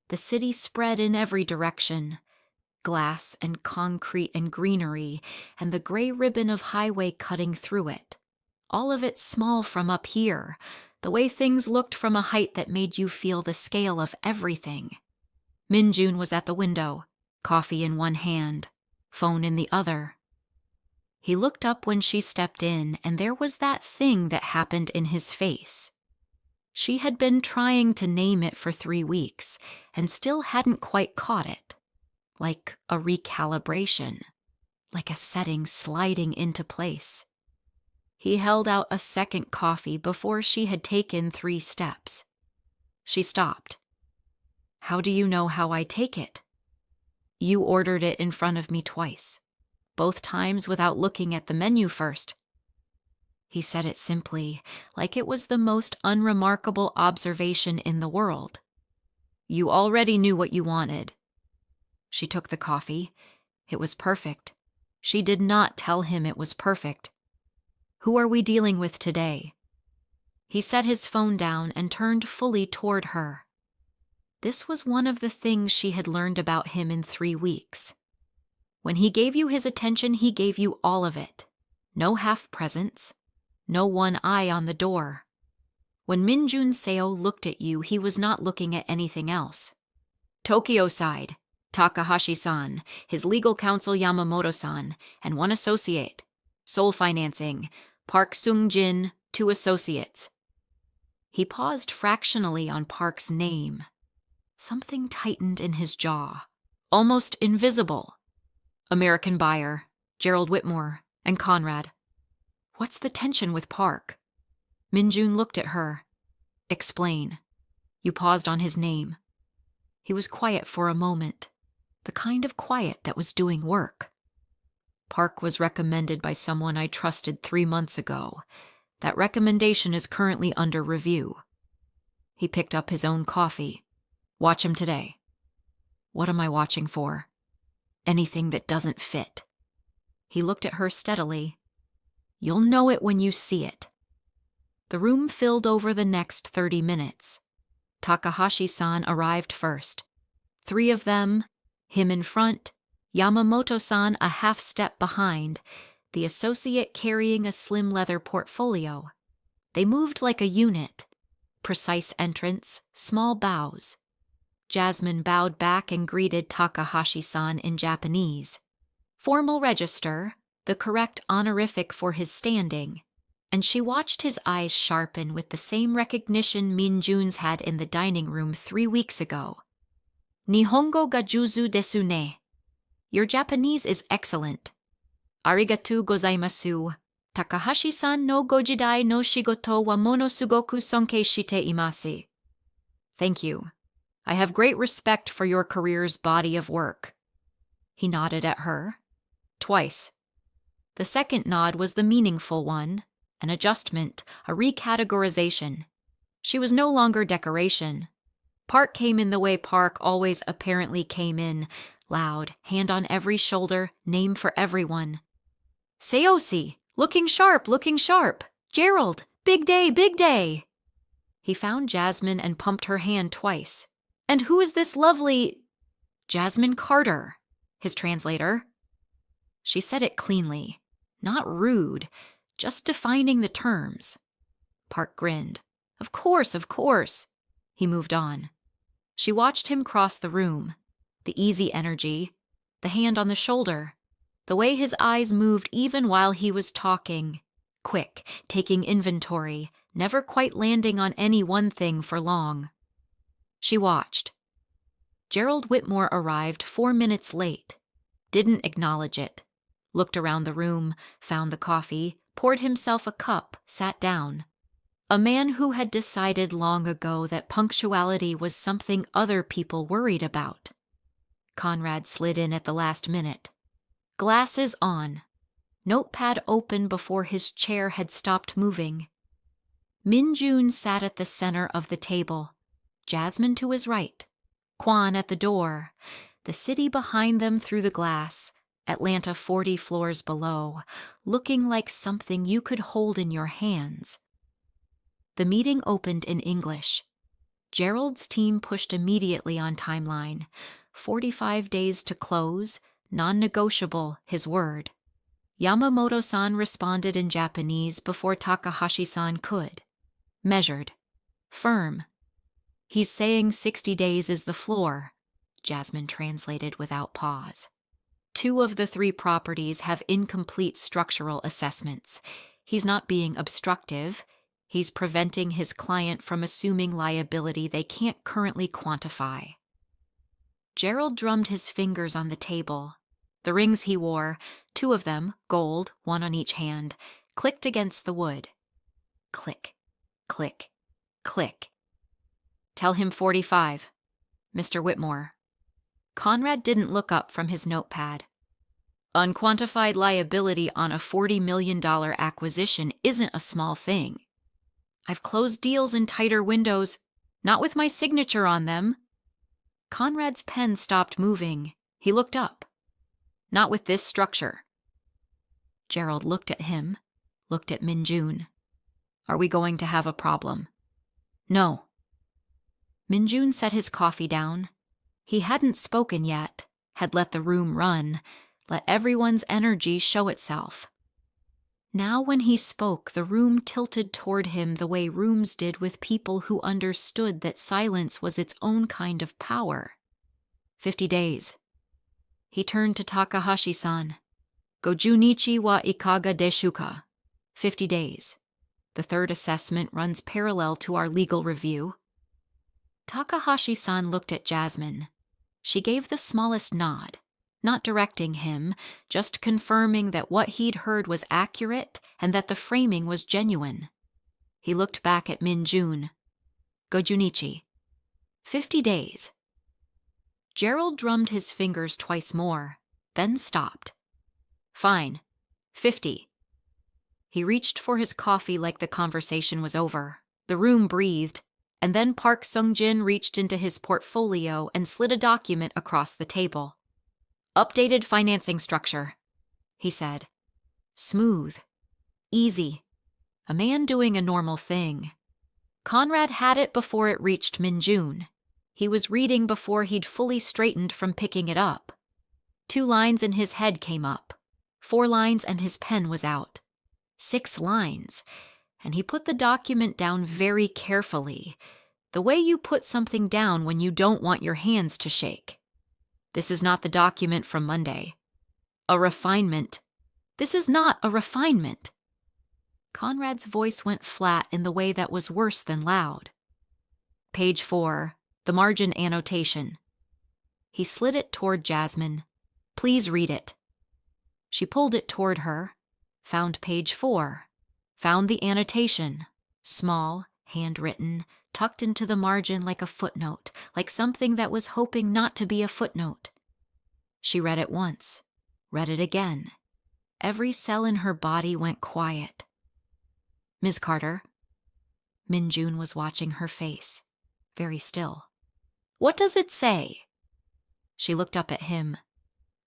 The city spread in every direction. Glass and concrete and greenery, and the gray ribbon of highway cutting through it. All of it small from up here, the way things looked from a height that made you feel the scale of everything. Min-jun was at the window, coffee in one hand, phone in the other. He looked up when she stepped in, and there was that thing that happened in his face. She had been trying to name it for 3 weeks, and still hadn't quite caught it. Like a recalibration, like a setting sliding into place. He held out a second coffee before she had taken 3 steps. She stopped. How do you know how I take it? You ordered it in front of me twice, both times without looking at the menu first. He said it simply, like it was the most unremarkable observation in the world. You already knew what you wanted. She took the coffee. It was perfect. She did not tell him it was perfect. Who are we dealing with today? He set his phone down and turned fully toward her. This was one of the things she had learned about him in 3 weeks. When he gave you his attention, he gave you all of it. No half-presents. No one eye on the door. When Min-jun Seo looked at you, he was not looking at anything else. Tokyo side, Takahashi-san, his legal counsel Yamamoto-san, and 1 associate. Sole financing, Park Sung-jin, 2 associates. He paused fractionally on Park's name. Something tightened in his jaw, almost invisible. American buyer, Gerald Whitmore, and Conrad. What's the tension with Park? Min-jun looked at her. Explain. You paused on his name. He was quiet for a moment, the kind of quiet that was doing work. Park was recommended by someone I trusted 3 months ago. That recommendation is currently under review. He picked up his own coffee. Watch him today. What am I watching for? Anything that doesn't fit. He looked at her steadily. You'll know it when you see it. The room filled over the next 30 minutes. Takahashi-san arrived first. 3 of them, him in front, Yamamoto-san a half step behind, the associate carrying a slim leather portfolio. They moved like a unit. Precise entrance, small bows. Jasmine bowed back and greeted Takahashi-san in Japanese. Formal register, the correct honorific for his standing, and she watched his eyes sharpen with the same recognition Min-jun's had in the dining room 3 weeks ago. Nihongo ga juzu desu ne. Your Japanese is excellent. Arigatou gozaimasu. Takahashi-san no gojidai no shigoto wa mono sugoku sonkei shite imasu. Thank you. I have great respect for your career's body of work. He nodded at her. Twice. The second nod was the meaningful one, an adjustment, a recategorization. She was no longer decoration. Park came in the way Park always apparently came in, loud, hand on every shoulder, name for everyone. Seosi, looking sharp, looking sharp. Gerald, big day, big day. He found Jasmine and pumped her hand twice. And who is this lovely... Jasmine Carter, his translator. She said it cleanly, not rude, just defining the terms. Park grinned. Of course, of course. He moved on. She watched him cross the room. The easy energy, the hand on the shoulder, the way his eyes moved even while he was talking. Quick, taking inventory, never quite landing on any one thing for long. She watched. Gerald Whitmore arrived 4 minutes late. Didn't acknowledge it. Looked around the room, found the coffee, poured himself a cup, sat down. A man who had decided long ago that punctuality was something other people worried about. Conrad slid in at the last minute. Glasses on. Notepad open before his chair had stopped moving. Min-jun sat at the center of the table. Jasmine to his right. Kwan at the door. The city behind them through the glass. Atlanta 40 floors below, looking like something you could hold in your hands. The meeting opened in English. Gerald's team pushed immediately on timeline. 45 days to close, non-negotiable, his word. Yamamoto-san responded in Japanese before Takahashi-san could. Measured. Firm. He's saying 60 days is the floor, Jasmine translated without pause. 2 of the 3 properties have incomplete structural assessments. He's not being obstructive. He's preventing his client from assuming liability they can't currently quantify. Gerald drummed his fingers on the table. The rings he wore, 2 of them, gold, 1 on each hand, clicked against the wood. Click, click, click. Tell him 45. Mr. Whitmore. Conrad didn't look up from his notepad. Unquantified liability on a $40 million acquisition isn't a small thing. I've closed deals in tighter windows, not with my signature on them. Conrad's pen stopped moving. He looked up. Not with this structure. Gerald looked at him, looked at Min-jun. Are we going to have a problem? No. Min-jun set his coffee down. He hadn't spoken yet, had let the room run, let everyone's energy show itself. Now when he spoke, the room tilted toward him the way rooms did with people who understood that silence was its own kind of power. 50 days. He turned to Takahashi-san. Gojunichi wa ikaga deshu ka? 50 days. The third assessment runs parallel to our legal review. Takahashi-san looked at Jasmine. She gave the smallest nod, not directing him, just confirming that what he'd heard was accurate and that the framing was genuine. He looked back at Min-jun. Gojunichi. 50 days. Gerald drummed his fingers twice more, then stopped. Fine. 50. He reached for his coffee like the conversation was over. The room breathed, and then Park Sung-jin reached into his portfolio and slid a document across the table. Updated financing structure, he said. Smooth. Easy. A man doing a normal thing. Conrad had it before it reached Min-jun. He was reading before he'd fully straightened from picking it up. 2 lines in his head came up. 4 lines and his pen was out. 6 lines, and he put the document down very carefully, the way you put something down when you don't want your hands to shake. This is not the document from Monday. A refinement. This is not a refinement. Conrad's voice went flat in the way that was worse than loud. Page 4, the margin annotation. He slid it toward Jasmine. Please read it. She pulled it toward her, found page 4, found the annotation, small, handwritten, tucked into the margin like a footnote, like something that was hoping not to be a footnote. She read it once, read it again. Every cell in her body went quiet. Ms. Carter. Min-jun was watching her face, very still. What does it say? She looked up at him.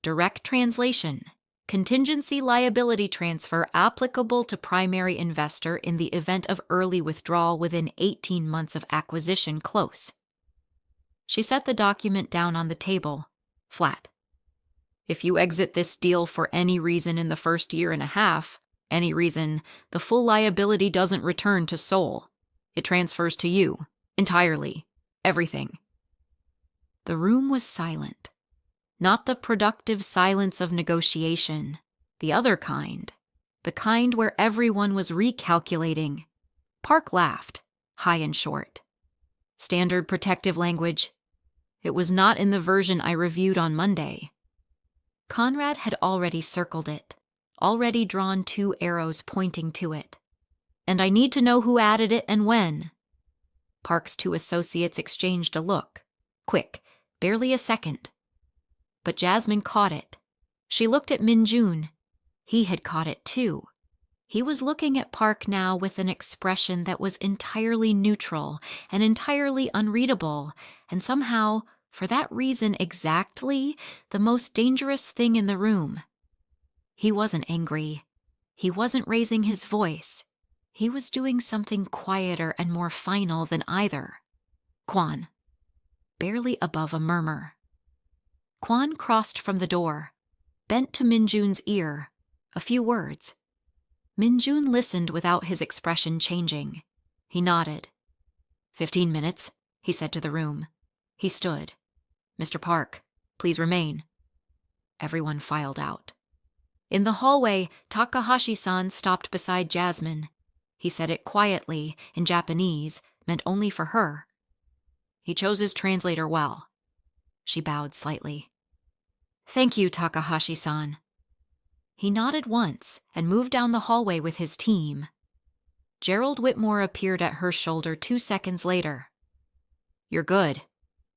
Direct translation. Contingency liability transfer applicable to primary investor in the event of early withdrawal within 18 months of acquisition close. She set the document down on the table, flat. If you exit this deal for any reason in the first year and a half, any reason, the full liability doesn't return to Seoul. It transfers to you, entirely, everything. The room was silent. Not the productive silence of negotiation, the other kind, the kind where everyone was recalculating. Park laughed, high and short. Standard protective language. It was not in the version I reviewed on Monday. Conrad had already circled it, already drawn 2 arrows pointing to it. And I need to know who added it and when. Park's 2 associates exchanged a look. Quick, barely a second. But Jasmine caught it. She looked at Min-jun. He had caught it too. He was looking at Park now with an expression that was entirely neutral and entirely unreadable, and somehow, for that reason exactly, the most dangerous thing in the room. He wasn't angry. He wasn't raising his voice. He was doing something quieter and more final than either. Kwan. Barely above a murmur. Kwan crossed from the door, bent to Min-jun's ear, a few words. Min-jun listened without his expression changing. He nodded. 15 minutes, he said to the room. He stood. Mr. Park, please remain. Everyone filed out. In the hallway, Takahashi-san stopped beside Jasmine. He said it quietly, in Japanese, meant only for her. He chose his translator well. She bowed slightly. Thank you, Takahashi-san. He nodded once and moved down the hallway with his team. Gerald Whitmore appeared at her shoulder 2 seconds later. You're good,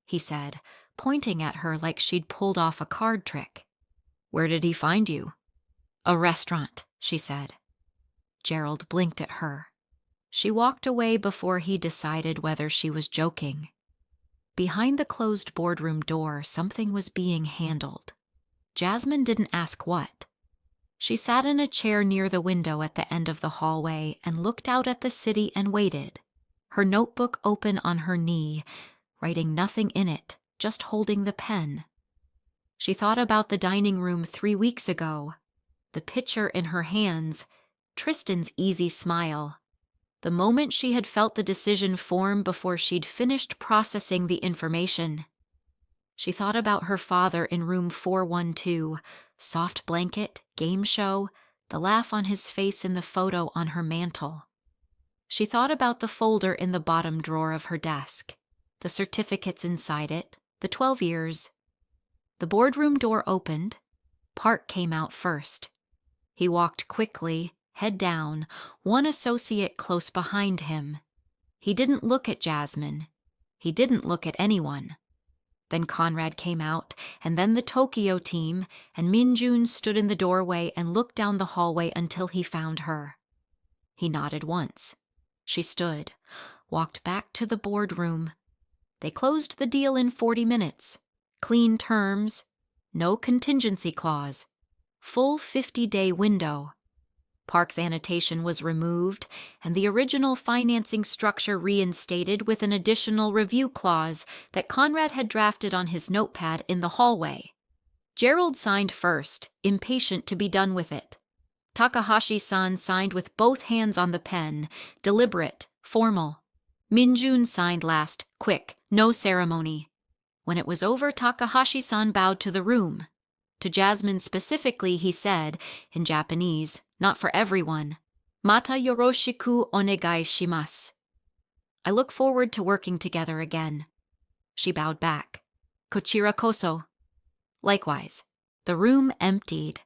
he said, pointing at her like she'd pulled off a card trick. Where did he find you? A restaurant, she said. Gerald blinked at her. She walked away before he decided whether she was joking. Behind the closed boardroom door, something was being handled. Jasmine didn't ask what. She sat in a chair near the window at the end of the hallway and looked out at the city and waited, her notebook open on her knee, writing nothing in it, just holding the pen. She thought about the dining room 3 weeks ago, the picture in her hands, Tristan's easy smile, the moment she had felt the decision form before she'd finished processing the information. She thought about her father in room 412, soft blanket, game show, the laugh on his face in the photo on her mantle. She thought about the folder in the bottom drawer of her desk, the certificates inside it, the 12 years. The boardroom door opened. Park came out first. He walked quickly, head down, one associate close behind him. He didn't look at Jasmine. He didn't look at anyone. Then Conrad came out, and then the Tokyo team, and Min-jun stood in the doorway and looked down the hallway until he found her. He nodded once. She stood, walked back to the boardroom. They closed the deal in 40 minutes. Clean terms, no contingency clause, full 50-day window. Park's annotation was removed, and the original financing structure reinstated with an additional review clause that Conrad had drafted on his notepad in the hallway. Gerald signed first, impatient to be done with it. Takahashi-san signed with both hands on the pen, deliberate, formal. Min-jun signed last, quick, no ceremony. When it was over, Takahashi-san bowed to the room. To Jasmine specifically, he said, in Japanese, not for everyone, "Mata yoroshiku onegai shimasu." I look forward to working together again. She bowed back. Kochira koso. Likewise. The room emptied.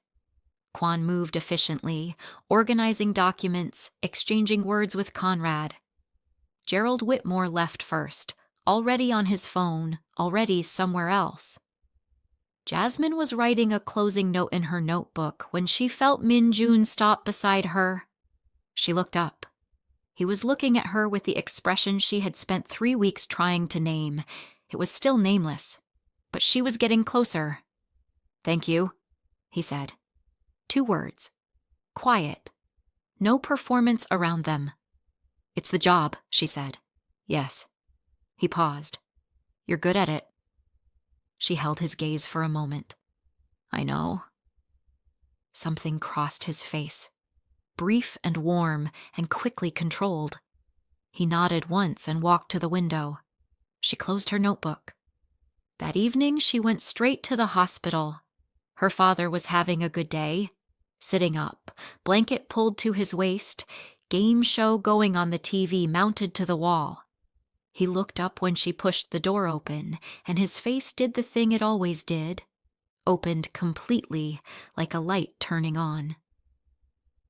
Kwan moved efficiently, organizing documents, exchanging words with Conrad. Gerald Whitmore left first, already on his phone, already somewhere else. Jasmine was writing a closing note in her notebook when she felt Min-jun stop beside her. She looked up. He was looking at her with the expression she had spent 3 weeks trying to name. It was still nameless, but she was getting closer. "Thank you," he said. 2 words. Quiet. No performance around them. "It's the job," she said. "Yes." He paused. "You're good at it." She held his gaze for a moment. "I know." Something crossed his face. Brief and warm, and quickly controlled. He nodded once and walked to the window. She closed her notebook. That evening, she went straight to the hospital. Her father was having a good day. Sitting up, blanket pulled to his waist, game show going on the TV mounted to the wall. He looked up when she pushed the door open, and his face did the thing it always did. Opened completely, like a light turning on.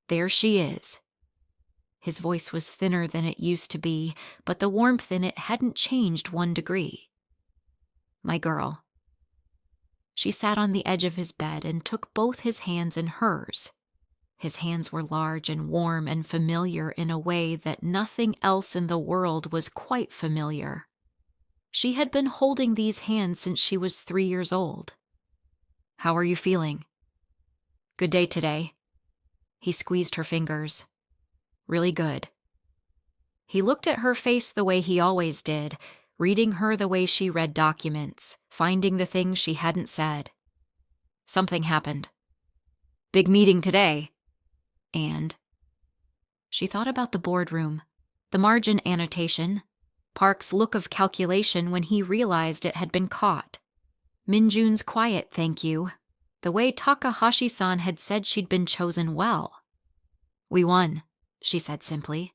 "There she is." His voice was thinner than it used to be, but the warmth in it hadn't changed 1 degree. "My girl." She sat on the edge of his bed and took both his hands in hers. His hands were large and warm and familiar in a way that nothing else in the world was quite familiar. She had been holding these hands since she was 3 years old. "How are you feeling?" "Good day today." He squeezed her fingers. "Really good." He looked at her face the way he always did, reading her the way she read documents, finding the things she hadn't said. "Something happened." "Big meeting today." And she thought about the boardroom, the margin annotation, Park's look of calculation when he realized it had been caught, Min-jun's quiet thank you, the way Takahashi-san had said she'd been chosen well. "We won," she said simply.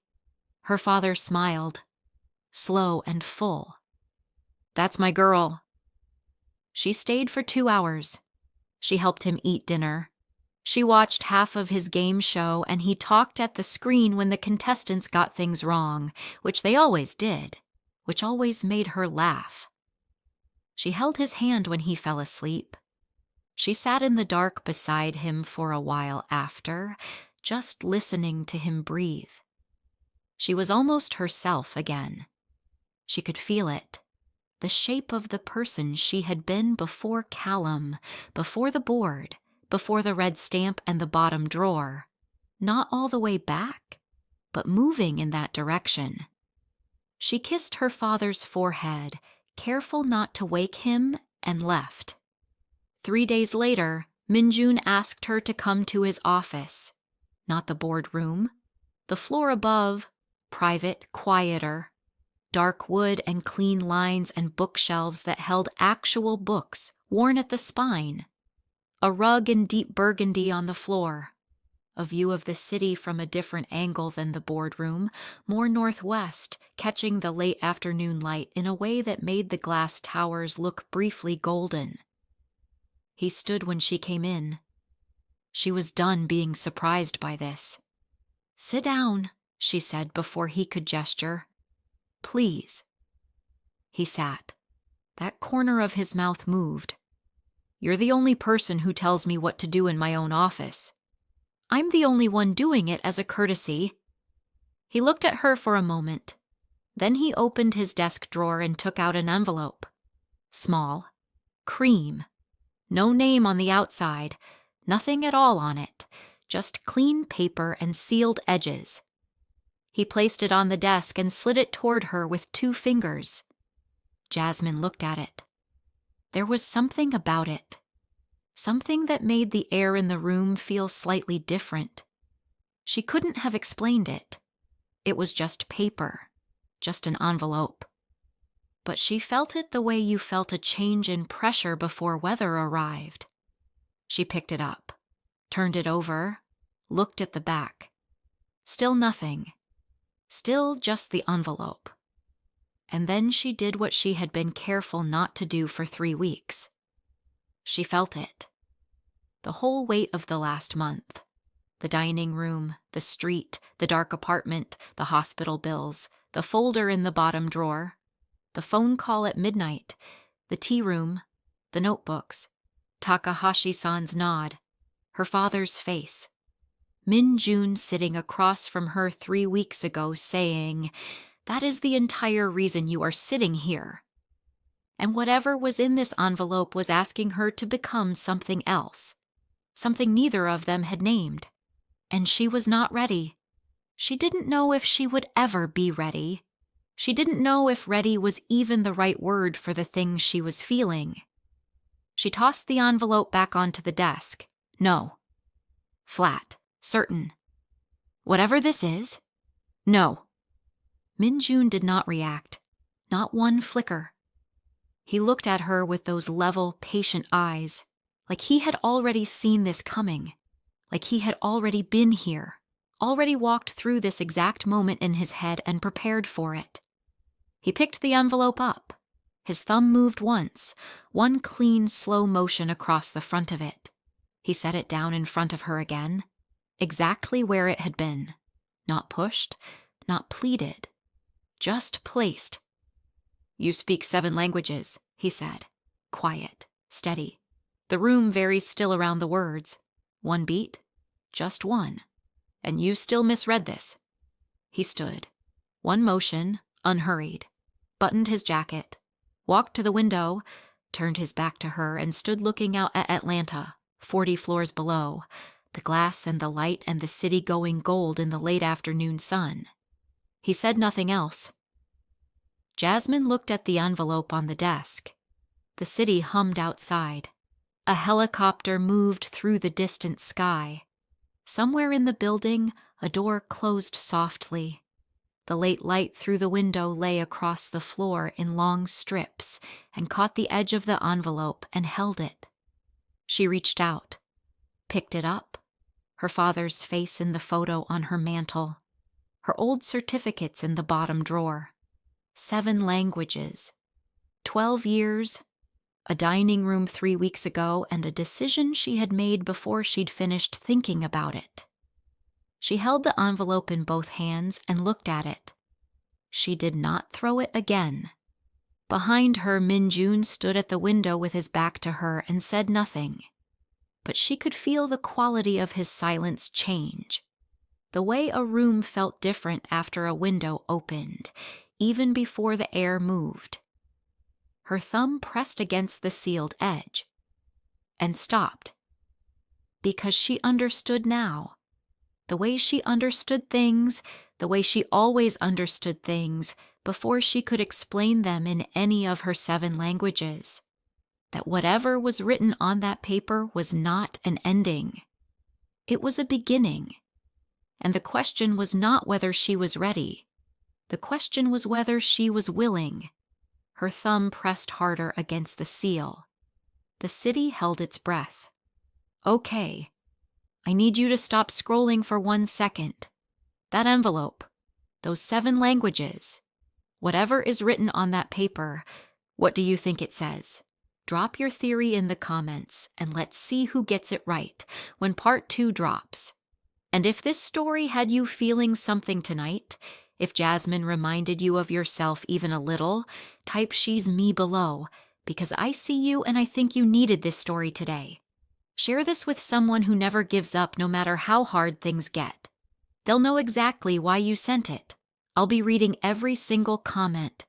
Her father smiled, slow and full. "That's my girl." She stayed for 2 hours. She helped him eat dinner. She watched half of his game show, and he talked at the screen when the contestants got things wrong, which they always did, which always made her laugh. She held his hand when he fell asleep. She sat in the dark beside him for a while after, just listening to him breathe. She was almost herself again. She could feel it. The shape of the person she had been before Callum, before the board, before the red stamp and the bottom drawer. Not all the way back, but moving in that direction. She kissed her father's forehead, careful not to wake him, and left. 3 days later, Min-jun asked her to come to his office. Not the boardroom. The floor above, private, quieter. Dark wood and clean lines and bookshelves that held actual books, worn at the spine. A rug in deep burgundy on the floor. A view of the city from a different angle than the boardroom, more northwest, catching the late afternoon light in a way that made the glass towers look briefly golden. He stood when she came in. She was done being surprised by this. "Sit down," she said before he could gesture. "Please." He sat. That corner of his mouth moved. "You're the only person who tells me what to do in my own office. I'm the only one doing it as a courtesy." He looked at her for a moment. Then he opened his desk drawer and took out an envelope. Small. Cream. No name on the outside. Nothing at all on it. Just clean paper and sealed edges. He placed it on the desk and slid it toward her with 2 fingers. Jasmine looked at it. There was something about it. Something that made the air in the room feel slightly different. She couldn't have explained it. It was just paper. Just an envelope. But she felt it the way you felt a change in pressure before weather arrived. She picked it up, turned it over, looked at the back. Still nothing. Still just the envelope. And then she did what she had been careful not to do for 3 weeks. She felt it. The whole weight of the last month. The dining room, the street, the dark apartment, the hospital bills, the folder in the bottom drawer, the phone call at midnight, the tea room, the notebooks, Takahashi-san's nod, her father's face. Min-jun sitting across from her 3 weeks ago saying, "That is the entire reason you are sitting here." And whatever was in this envelope was asking her to become something else, something neither of them had named. And she was not ready. She didn't know if she would ever be ready. She didn't know if ready was even the right word for the thing she was feeling. She tossed the envelope back onto the desk. No. Flat. Certain. "Whatever this is, no." Min-jun did not react. Not one flicker. He looked at her with those level, patient eyes, like he had already seen this coming, like he had already been here, already walked through this exact moment in his head and prepared for it. He picked the envelope up. His thumb moved once, one clean, slow motion across the front of it. He set it down in front of her again, exactly where it had been. Not pushed, not pleated, just placed. "You speak 7 languages, he said. Quiet, steady. The room very still around the words. 1 beat, just 1. And you still misread this." He stood. 1 motion, unhurried. Buttoned his jacket. Walked to the window, turned his back to her, and stood looking out at Atlanta, 40 floors below, the glass and the light and the city going gold in the late afternoon sun. He said nothing else. Jasmine looked at the envelope on the desk. The city hummed outside. A helicopter moved through the distant sky. Somewhere in the building, a door closed softly. The late light through the window lay across the floor in long strips and caught the edge of the envelope and held it. She reached out, picked it up, her father's face in the photo on her mantle, her old certificates in the bottom drawer. 7 languages, 12 years, a dining room 3 weeks ago, and a decision she had made before she'd finished thinking about it. She held the envelope in both hands and looked at it. She did not throw it again. Behind her, Min-jun stood at the window with his back to her and said nothing. but she could feel the quality of his silence change. The way a room felt different after a window opened, even before the air moved. Her thumb pressed against the sealed edge and stopped, because she understood now. The way she understood things, the way she always understood things before she could explain them in any of her 7 languages. That whatever was written on that paper was not an ending. It was a beginning. And the question was not whether she was ready. The question was whether she was willing. Her thumb pressed harder against the seal. The city held its breath. Okay. I need you to stop scrolling for 1 second. That envelope, those 7 languages, whatever is written on that paper, what do you think it says? Drop your theory in the comments and let's see who gets it right when part 2 drops. And if this story had you feeling something tonight, if Jasmine reminded you of yourself even a little, type "she's me" below, because I see you and I think you needed this story today. Share this with someone who never gives up no matter how hard things get. They'll know exactly why you sent it. I'll be reading every single comment.